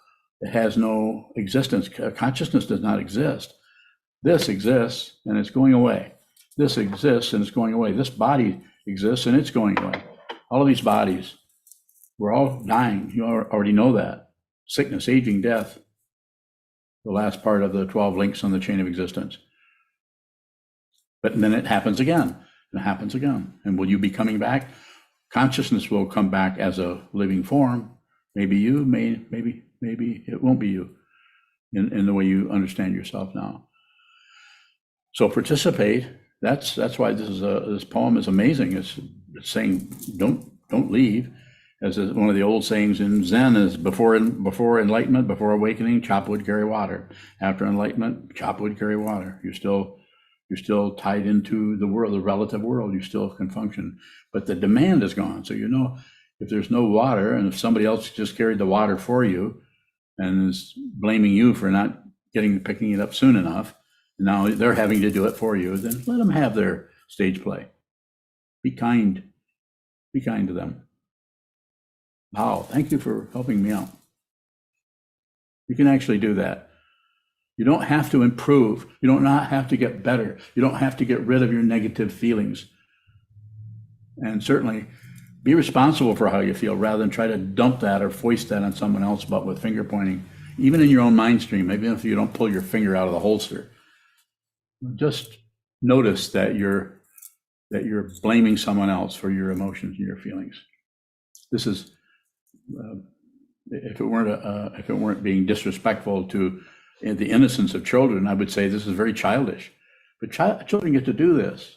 existence. Consciousness does not exist. This exists and it's going away. This exists and it's going away. This body exists and it's going away. All of these bodies, we're all dying. You already know that. Sickness, aging, death, the last part of the 12 links on the chain of existence. But then it happens again, and it happens again. And will you be coming back? Consciousness will come back as a living form. Maybe you, maybe it won't be you in the way you understand yourself now. So participate. That's why this poem is amazing. It's saying don't leave. As one of the old sayings in Zen is, before enlightenment, before awakening, chop wood, carry water. After enlightenment, chop wood, carry water. You're still tied into the world, the relative world. You still can function, but the demand is gone. So if there's no water, and if somebody else just carried the water for you and is blaming you for not picking it up soon enough, now they're having to do it for you, then let them have their stage play. Be kind to them. Wow, thank you for helping me out. You can actually do that. You don't have to improve. You don't not have to get better. You don't have to get rid of your negative feelings. And certainly be responsible for how you feel, rather than try to dump that or foist that on someone else, but with finger pointing, even in your own mind stream, maybe if you don't pull your finger out of the holster. Just notice that you're blaming someone else for your emotions and your feelings. This is, if it weren't being disrespectful to the innocence of children, I would say this is very childish. But children get to do this.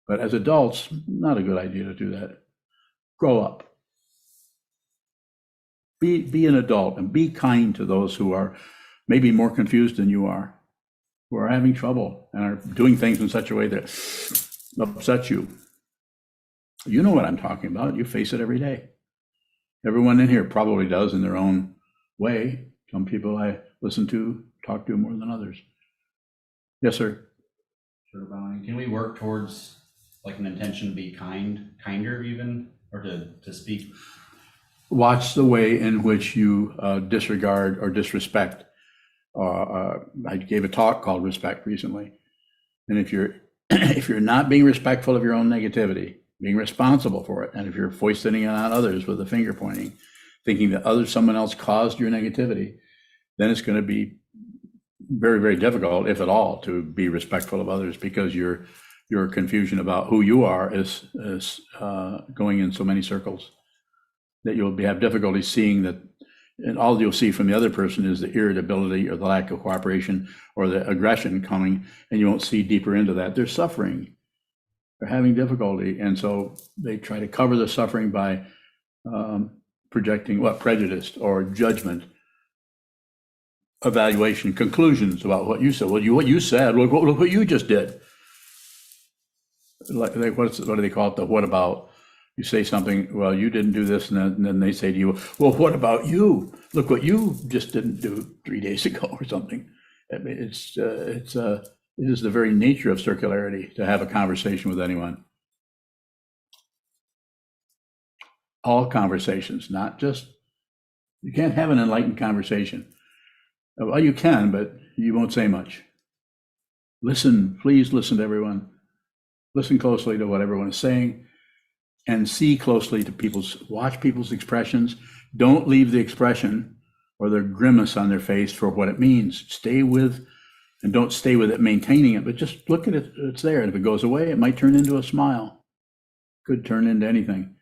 But as adults, not a good idea to do that. Grow up. Be an adult and be kind to those who are maybe more confused than you are, who are having trouble and are doing things in such a way that upsets you. You know what I'm talking about. You face it every day. Everyone in here probably does in their own way. Some people I talk to more than others. Yes, sir. Sure, Bonnie. Can we work towards like an intention to be kinder even, or to speak? Watch the way in which you disregard or disrespect. I gave a talk called Respect recently. And if you're if you're not being respectful of your own negativity, being responsible for it, and if you're foisting it on others with a finger pointing, thinking that someone else caused your negativity, then it's going to be very, very difficult, if at all, to be respectful of others, because your confusion about who you are is going in so many circles that you'll have difficulty seeing that, and all you'll see from the other person is the irritability or the lack of cooperation or the aggression coming, and you won't see deeper into that. They're suffering, they're having difficulty, and so they try to cover the suffering by projecting prejudice or judgment, evaluation, conclusions about what you said. Well, what you said, look what you just did. Like what do they call it? The what about? You say something, well, you didn't do this, and then they say to you, well, what about you? Look what you just didn't do 3 days ago or something. I mean, it is the very nature of circularity to have a conversation with anyone. All conversations, not just, you can't have an enlightened conversation. Well, you can, but you won't say much. Listen, please listen to everyone. Listen closely to what everyone is saying, and see closely to watch people's expressions. Don't leave the expression or the grimace on their face for what it means. Stay with, and don't stay with it maintaining it, but just look at it, it's there. And if it goes away, it might turn into a smile. Could turn into anything.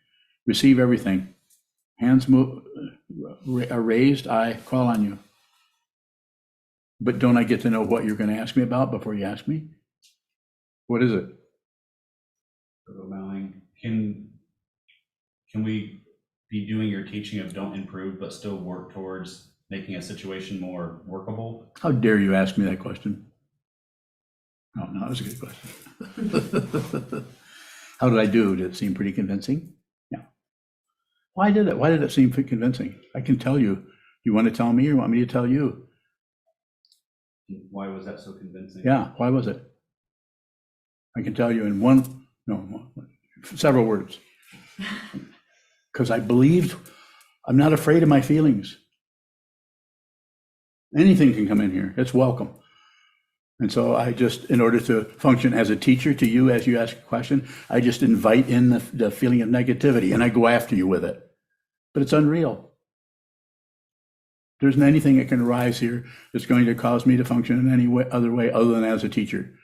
Receive everything. Hands are raised, I call on you. But don't I get to know what you're going to ask me about before you ask me? What is it? Bowing. Can we be doing your teaching of don't improve, but still work towards making a situation more workable? How dare you ask me that question? Oh, no, that was a good question. How did I do? Did it seem pretty convincing? Yeah. Why did it seem convincing? I can tell you. You want to tell me, or you want me to tell you? Why was that so convincing? Yeah, why was it? I can tell you in several words. Because I believed, I'm not afraid of my feelings. Anything can come in here, it's welcome. And so I just, in order to function as a teacher to you as you ask a question, I just invite in the feeling of negativity and I go after you with it. But it's unreal. There isn't anything that can arise here that's going to cause me to function in any other way other than as a teacher.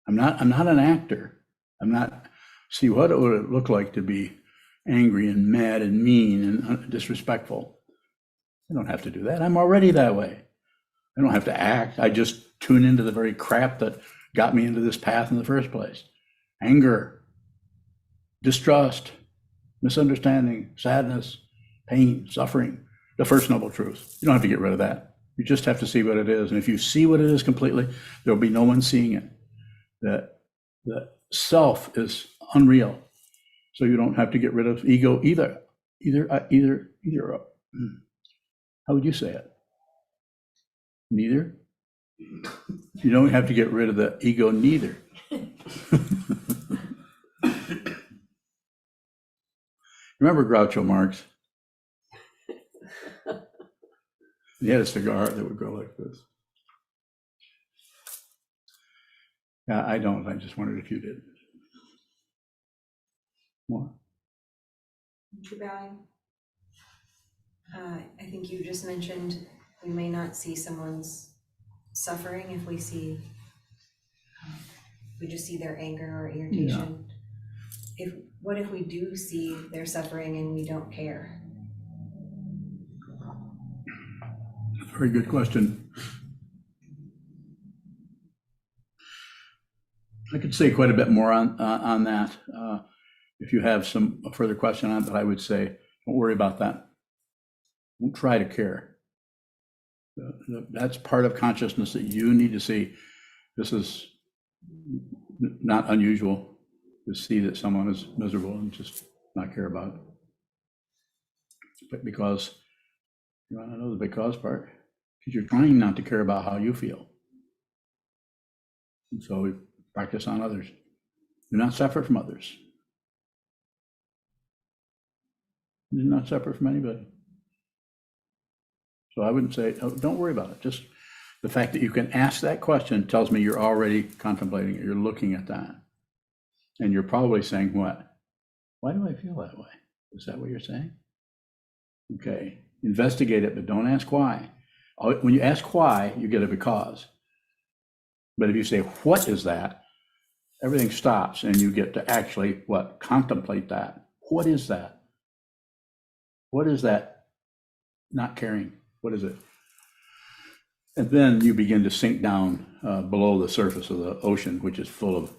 I'm not an actor. I'm not, see what it would look like to be angry and mad and mean and disrespectful. I don't have to do that. I'm already that way. I don't have to act. I just tune into the very crap that got me into this path in the first place. Anger, distrust, misunderstanding, sadness, pain, suffering, the first noble truth. You don't have to get rid of that. You just have to see what it is. And if you see what it is completely, there'll be no one seeing it. The self is unreal. So you don't have to get rid of ego either. How would you say it? Neither? You don't have to get rid of the ego neither. Remember Groucho Marx? He had a cigar that would go like this. Yeah, I don't. I just wondered if you did. More? Thank you, bowing. I think you just mentioned we may not see someone's suffering if we just see their anger or irritation. Yeah. What if we do see their suffering and we don't care? Very good question. I could say quite a bit more on that. If you have some further question on it, but I would say, don't worry about that. Don't try to care. That's part of consciousness that you need to see. This is not unusual to see that someone is miserable and just not care about it. But because, you want to know the because part? Because you're trying not to care about how you feel. And so practice on others. You're not separate from others. You're not separate from anybody. So I wouldn't say, oh, don't worry about it. Just the fact that you can ask that question tells me you're already contemplating it. You're looking at that. And you're probably saying, what? Why do I feel that way? Is that what you're saying? Okay, investigate it, but don't ask why. When you ask why, you get a because. But if you say, what is that? Everything stops and you get to actually, what? Contemplate that. What is that? What is that not caring? What is it? And then you begin to sink down below the surface of the ocean, which is full of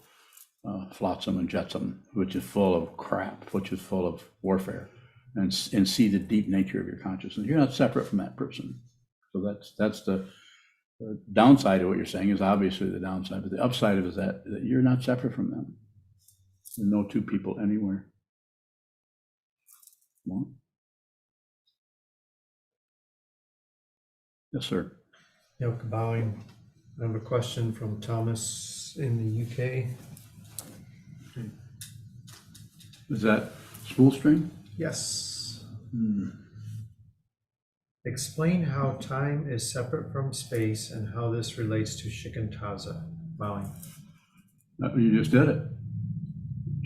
flotsam and jetsam, which is full of crap, which is full of warfare, and see the deep nature of your consciousness. You're not separate from that person. So that's the downside of what you're saying is obviously the downside, but the upside of it is that you're not separate from them. There are no two people anywhere. Well, yes, sir. Yoke bowing. I have a question from Thomas in the UK. Is that spool string? Yes. Explain how time is separate from space and how this relates to shikantaza. Bowing. You just did it.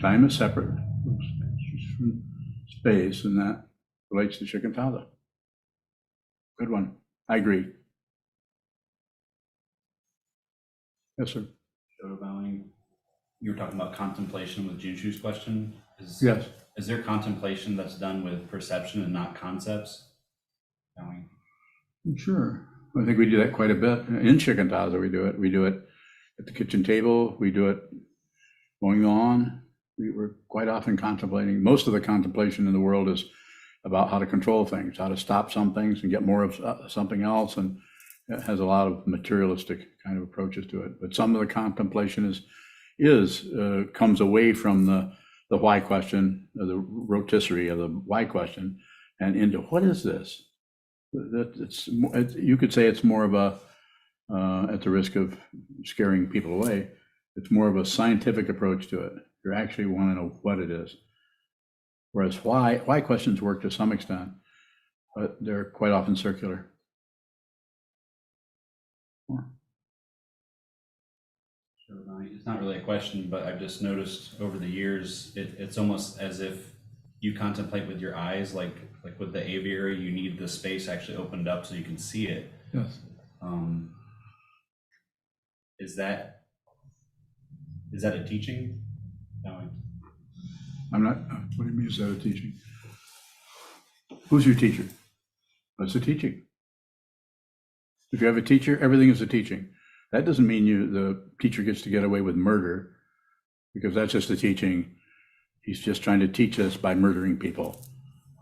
Time is separate from space, and that relates to shikantaza. Good one. I agree. Yes, sir. Shōbōgenzō, you were talking about contemplation with Junshu's question. Yes. Is there contemplation that's done with perception and not concepts? Bowing. Sure. I think we do that quite a bit. In shikantaza, we do it. We do it at the kitchen table. We do it going on. We're quite often contemplating. Most of the contemplation in the world is about how to control things, how to stop some things and get more of something else. And it has a lot of materialistic kind of approaches to it. But some of the contemplation comes away from the why question, the rotisserie of the why question, and into what is this? You could say it's more of a, at the risk of scaring people away, it's more of a scientific approach to it. You actually want to know what it is. Whereas why questions work to some extent, but they're quite often circular. It's not really a question, but I've just noticed over the years, it's almost as if you contemplate with your eyes, like with the aviary, you need the space actually opened up so you can see it. Yes. Is that a teaching? No. I'm not, what do you mean, is that a teaching? Who's your teacher? What's the teaching? If you have a teacher, everything is a teaching. That doesn't mean the teacher gets to get away with murder, because that's just a teaching. He's just trying to teach us by murdering people.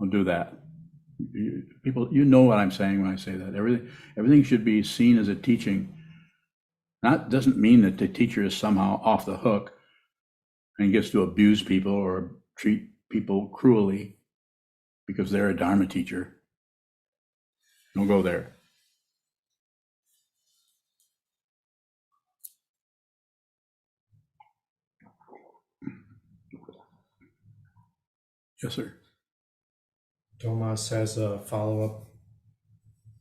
Don't do that. People, you know what I'm saying when I say that. Everything should be seen as a teaching. That doesn't mean that the teacher is somehow off the hook and gets to abuse people or treat people cruelly because they're a Dharma teacher. Don't go there. Yes, sir. Thomas has a follow-up.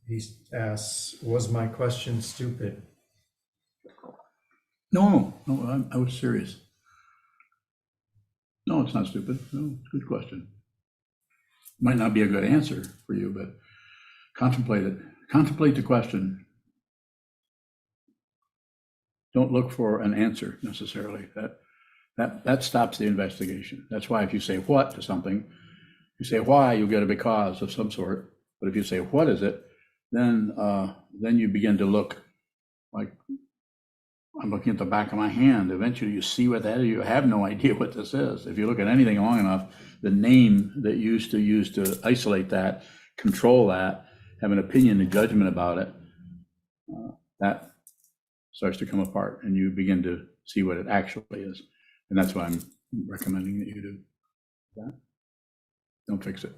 He asks, was my question stupid? No, I was serious. No, it's not stupid. No, it's a good question. Might not be a good answer for you, but contemplate it. Contemplate the question. Don't look for an answer necessarily. That stops the investigation. That's why if you say what to something, you say why, you'll get a because of some sort. But if you say what is it, then you begin to look like I'm looking at the back of my hand. Eventually you see what that is. You have no idea what this is. If you look at anything long enough, the name that you used to use to isolate that, control that, have an opinion and judgment about it, that starts to come apart and you begin to see what it actually is. And that's why I'm recommending that you do that. Don't fix it.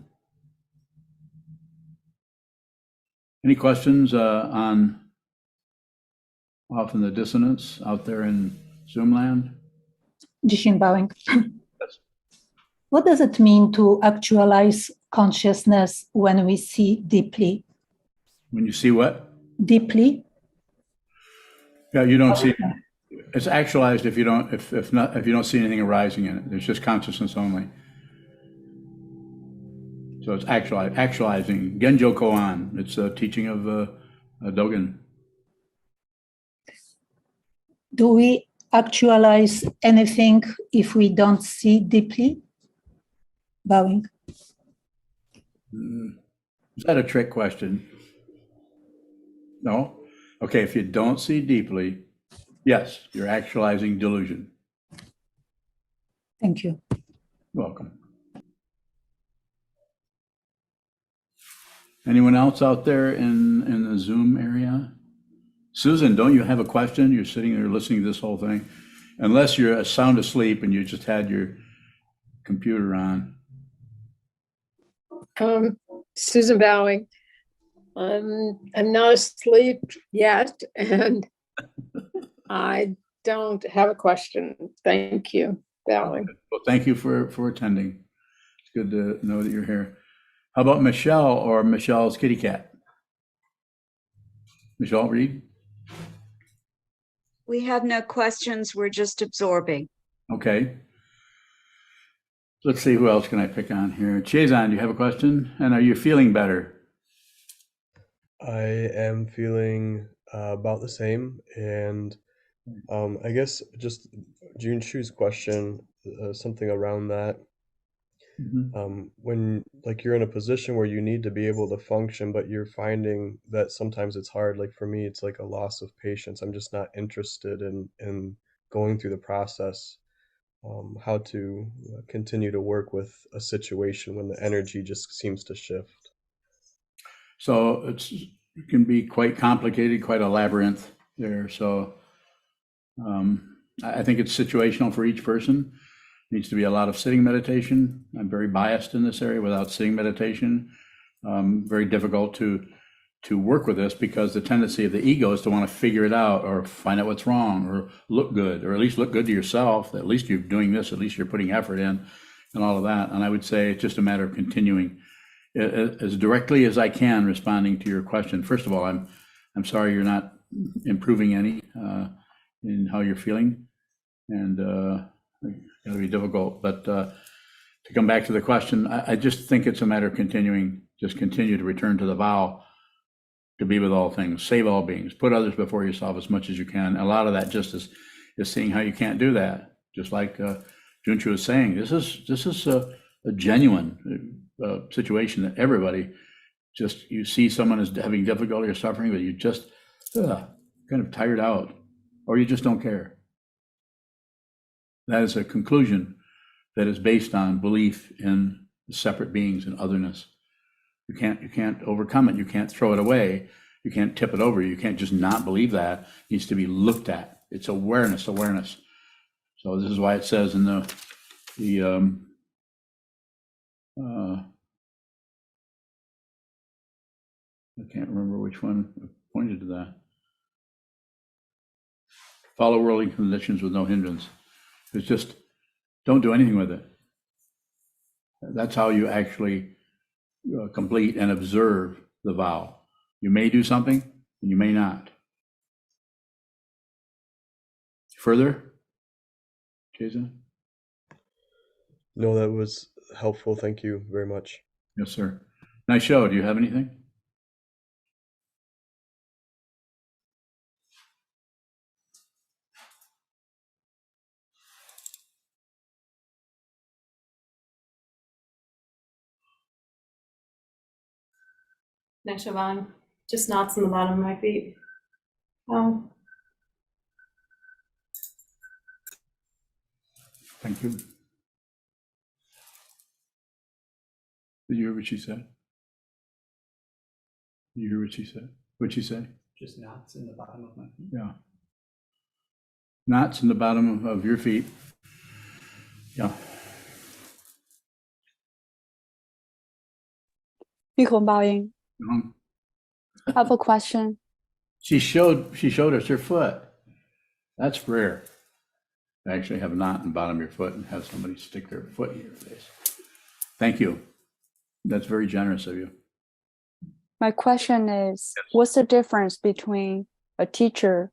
Any questions on often the dissonance out there in Zoomland? Jishin bowing. What does it mean to actualize consciousness when we see deeply? When you see what? Deeply? Yeah, you don't see, it's actualized if you don't, if you don't see anything arising in it. There's just consciousness only. So it's actualizing. Genjo Koan, it's a teaching of Dogen. Do we actualize anything if we don't see deeply? Bowing. Is that a trick question? No? Okay, if you don't see deeply, yes, you're actualizing delusion. Thank you. Welcome. Anyone else out there in the Zoom area? Susan, don't you have a question? You're sitting there listening to this whole thing. Unless you're sound asleep and you just had your computer on. Susan Bowing. I'm not asleep yet, and I don't have a question. Thank you, Bowing. Well, thank you for attending. It's good to know that you're here. How about Michelle or Michelle's kitty cat? Michelle Reed? We have no questions. We're just absorbing. Okay. Let's see, who else can I pick on here? Chazan, do you have a question? And are you feeling better? I am feeling about the same, and I guess just Jun Shu's question, something around that. When like you're in a position where you need to be able to function, but you're finding that sometimes it's hard. Like for me, it's like a loss of patience. I'm just not interested in going through the process. How to continue to work with a situation when the energy just seems to shift. So it can be quite complicated, quite a labyrinth there. So I think it's situational for each person. Needs to be a lot of sitting meditation. I'm very biased in this area. Without sitting meditation, very difficult to work with this, because the tendency of the ego is to want to figure it out or find out what's wrong or look good, or at least look good to yourself. At least you're doing this, at least you're putting effort in and all of that. And I would say it's just a matter of continuing as directly as I can, responding to your question. First of all, I'm sorry you're not improving any in how you're feeling, and it'll be difficult. But to come back to the question, I just think it's a matter of continuing. Just continue to return to the vow to be with all things, save all beings, put others before yourself as much as you can. A lot of that just is seeing how you can't do that. Just like Jun Shu was saying, this is a genuine situation that everybody just, you see someone is having difficulty or suffering, but you just kind of tired out, or you just don't care. That is a conclusion that is based on belief in separate beings and otherness. You can't overcome it. You can't throw it away. You can't tip it over. You can't just not believe that. It needs to be looked at. It's awareness. So this is why it says in the I can't remember which one pointed to that. Follow worldly conditions with no hindrance. It's just, don't do anything with it. That's how you actually complete and observe the vow. You may do something, and you may not. Further, Jason? No, that was helpful. Thank you very much. Yes, sir. Nice show. Do you have anything? Next Siobhan, just knots in the bottom of my feet. Oh. Thank you. Did you hear what she said? Did you hear what she said? What'd she say? Just knots in the bottom of my feet. Yeah. Knots in the bottom of your feet. Yeah. Bowing. I have a question. She showed us her foot. That's rare. Actually have a knot in the bottom of your foot and have somebody stick their foot in your face. Thank you. That's very generous of you. My question is, what's the difference between a teacher?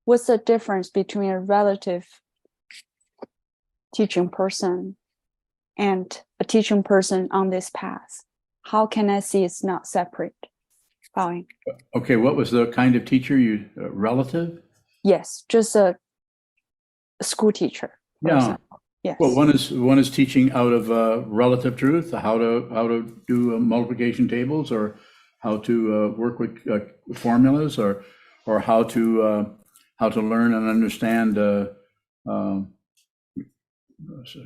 What's the difference between a relative teaching person and a teaching person on this path? How can I see it's not separate? Bowing. Okay, what was the kind of teacher you, relative? Yes, just a school teacher. for Yeah. example. Yes. Well, one is teaching out of relative truth, how to do multiplication tables, or how to work with formulas, or how to learn and understand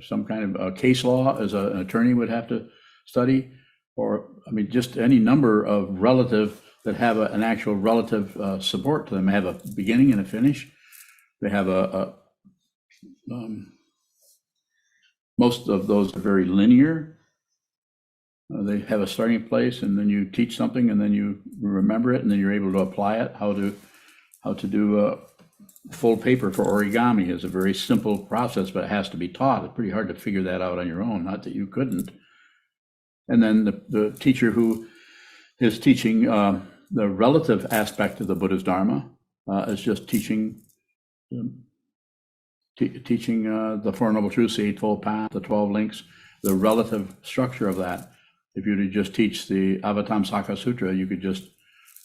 some kind of case law as an attorney would have to study, or I mean, just any number of relative that have an actual relative support to them. They have a beginning and a finish. They have most of those are very linear. They have a starting place, and then you teach something, and then you remember it, and then you're able to apply it. How to do a full paper for origami is a very simple process, but it has to be taught. It's pretty hard to figure that out on your own, not that you couldn't. And then the teacher who is teaching the relative aspect of the Buddha's Dharma is just teaching the Four Noble Truths, the Eightfold Path, the 12 Links, the relative structure of that. If you were to just teach the Avatamsaka Sutra, you could just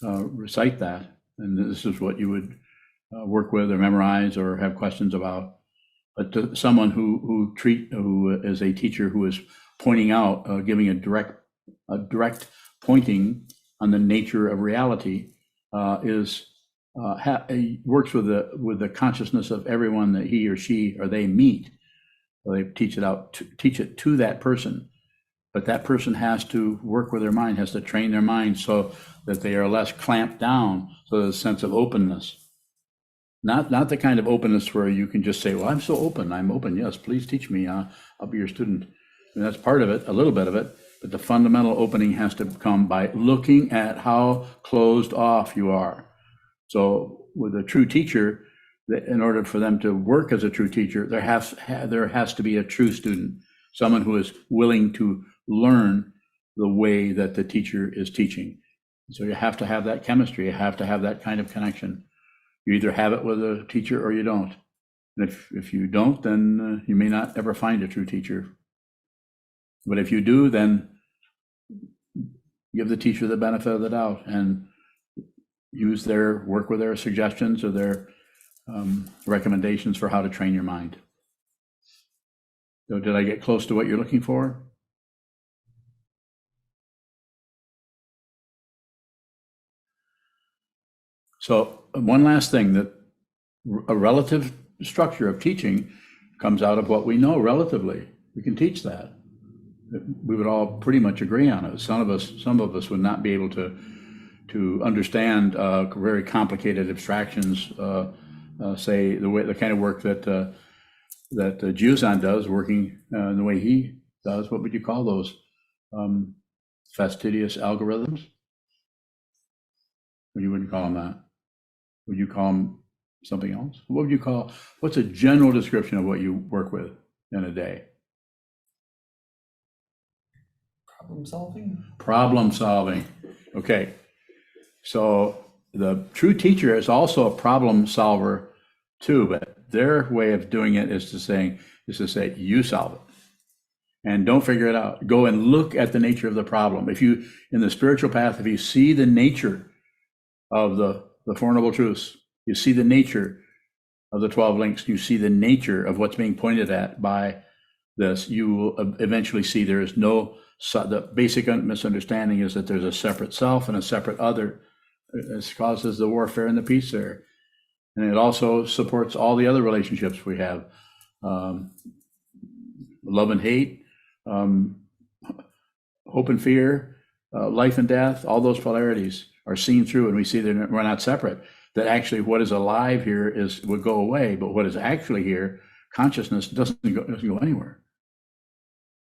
recite that, and this is what you would work with or memorize or have questions about. But to someone who is a teacher who is pointing out, giving a direct pointing on the nature of reality, works with the consciousness of everyone that he or she or they meet. So they teach it to that person, but that person has to work with their mind, has to train their mind so that they are less clamped down. So there's a sense of openness, not the kind of openness where you can just say, "Well, I'm so open. I'm open. Yes, please teach me. I'll be your student." And that's part of it, a little bit of it. But the fundamental opening has to come by looking at how closed off you are. So with a true teacher, in order for them to work as a true teacher, there has to be a true student, someone who is willing to learn the way that the teacher is teaching. So you have to have that chemistry. You have to have that kind of connection. You either have it with a teacher or you don't. And if you don't, then you may not ever find a true teacher. But if you do, then give the teacher the benefit of the doubt and work with their suggestions or their recommendations for how to train your mind. So did I get close to what you're looking for? So one last thing, that a relative structure of teaching comes out of what we know relatively. We can teach that. We would all pretty much agree on it. Some of us would not be able to understand very complicated abstractions, say the kind of work that Zhang does, working in the way he does. What would you call those? Fastidious algorithms? You wouldn't call them that. Would you call them something else? What's a general description of what you work with in a day? Problem solving. Okay. So the true teacher is also a problem solver too, but their way of doing it is to say, you solve it. And don't figure it out. Go and look at the nature of the problem. If you, in the spiritual path, if you see the nature of the Four Noble Truths, you see the nature of the 12 links, you see the nature of what's being pointed at by this, you will eventually see there is the basic misunderstanding is that there's a separate self and a separate other. This causes the warfare and the peace there. And it also supports all the other relationships we have. Love and hate, hope and fear, life and death, all those polarities are seen through, and we see that we're not separate. That actually what is alive here would go away, but what is actually here, consciousness, doesn't go anywhere.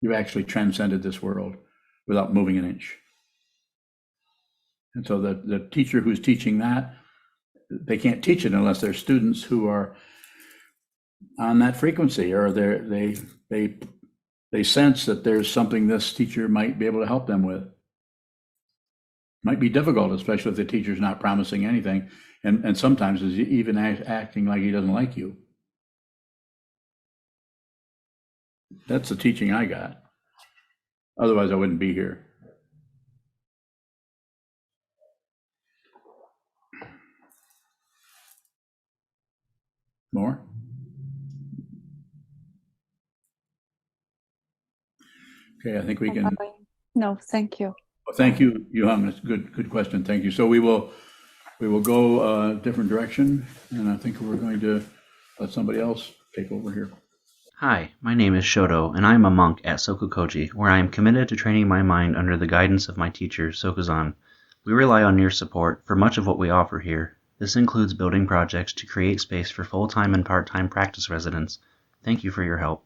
You've actually transcended this world without moving an inch. And so the teacher who's teaching that, they can't teach it unless they're students who are on that frequency, or they sense that there's something this teacher might be able to help them with. Might be difficult, especially if the teacher's not promising anything, and sometimes is even acting like he doesn't like you. That's the teaching I got. Otherwise, I wouldn't be here. More? Okay, I think we can. No, thank you. Well, thank you, Johan. It's good question. Thank you. So we will go a different direction, and I think we're going to let somebody else take over here. Hi, my name is Shoto, and I am a monk at SokukoJi, where I am committed to training my mind under the guidance of my teacher, Sokuzan. We rely on your support for much of what we offer here. This includes building projects to create space for full-time and part-time practice residents. Thank you for your help.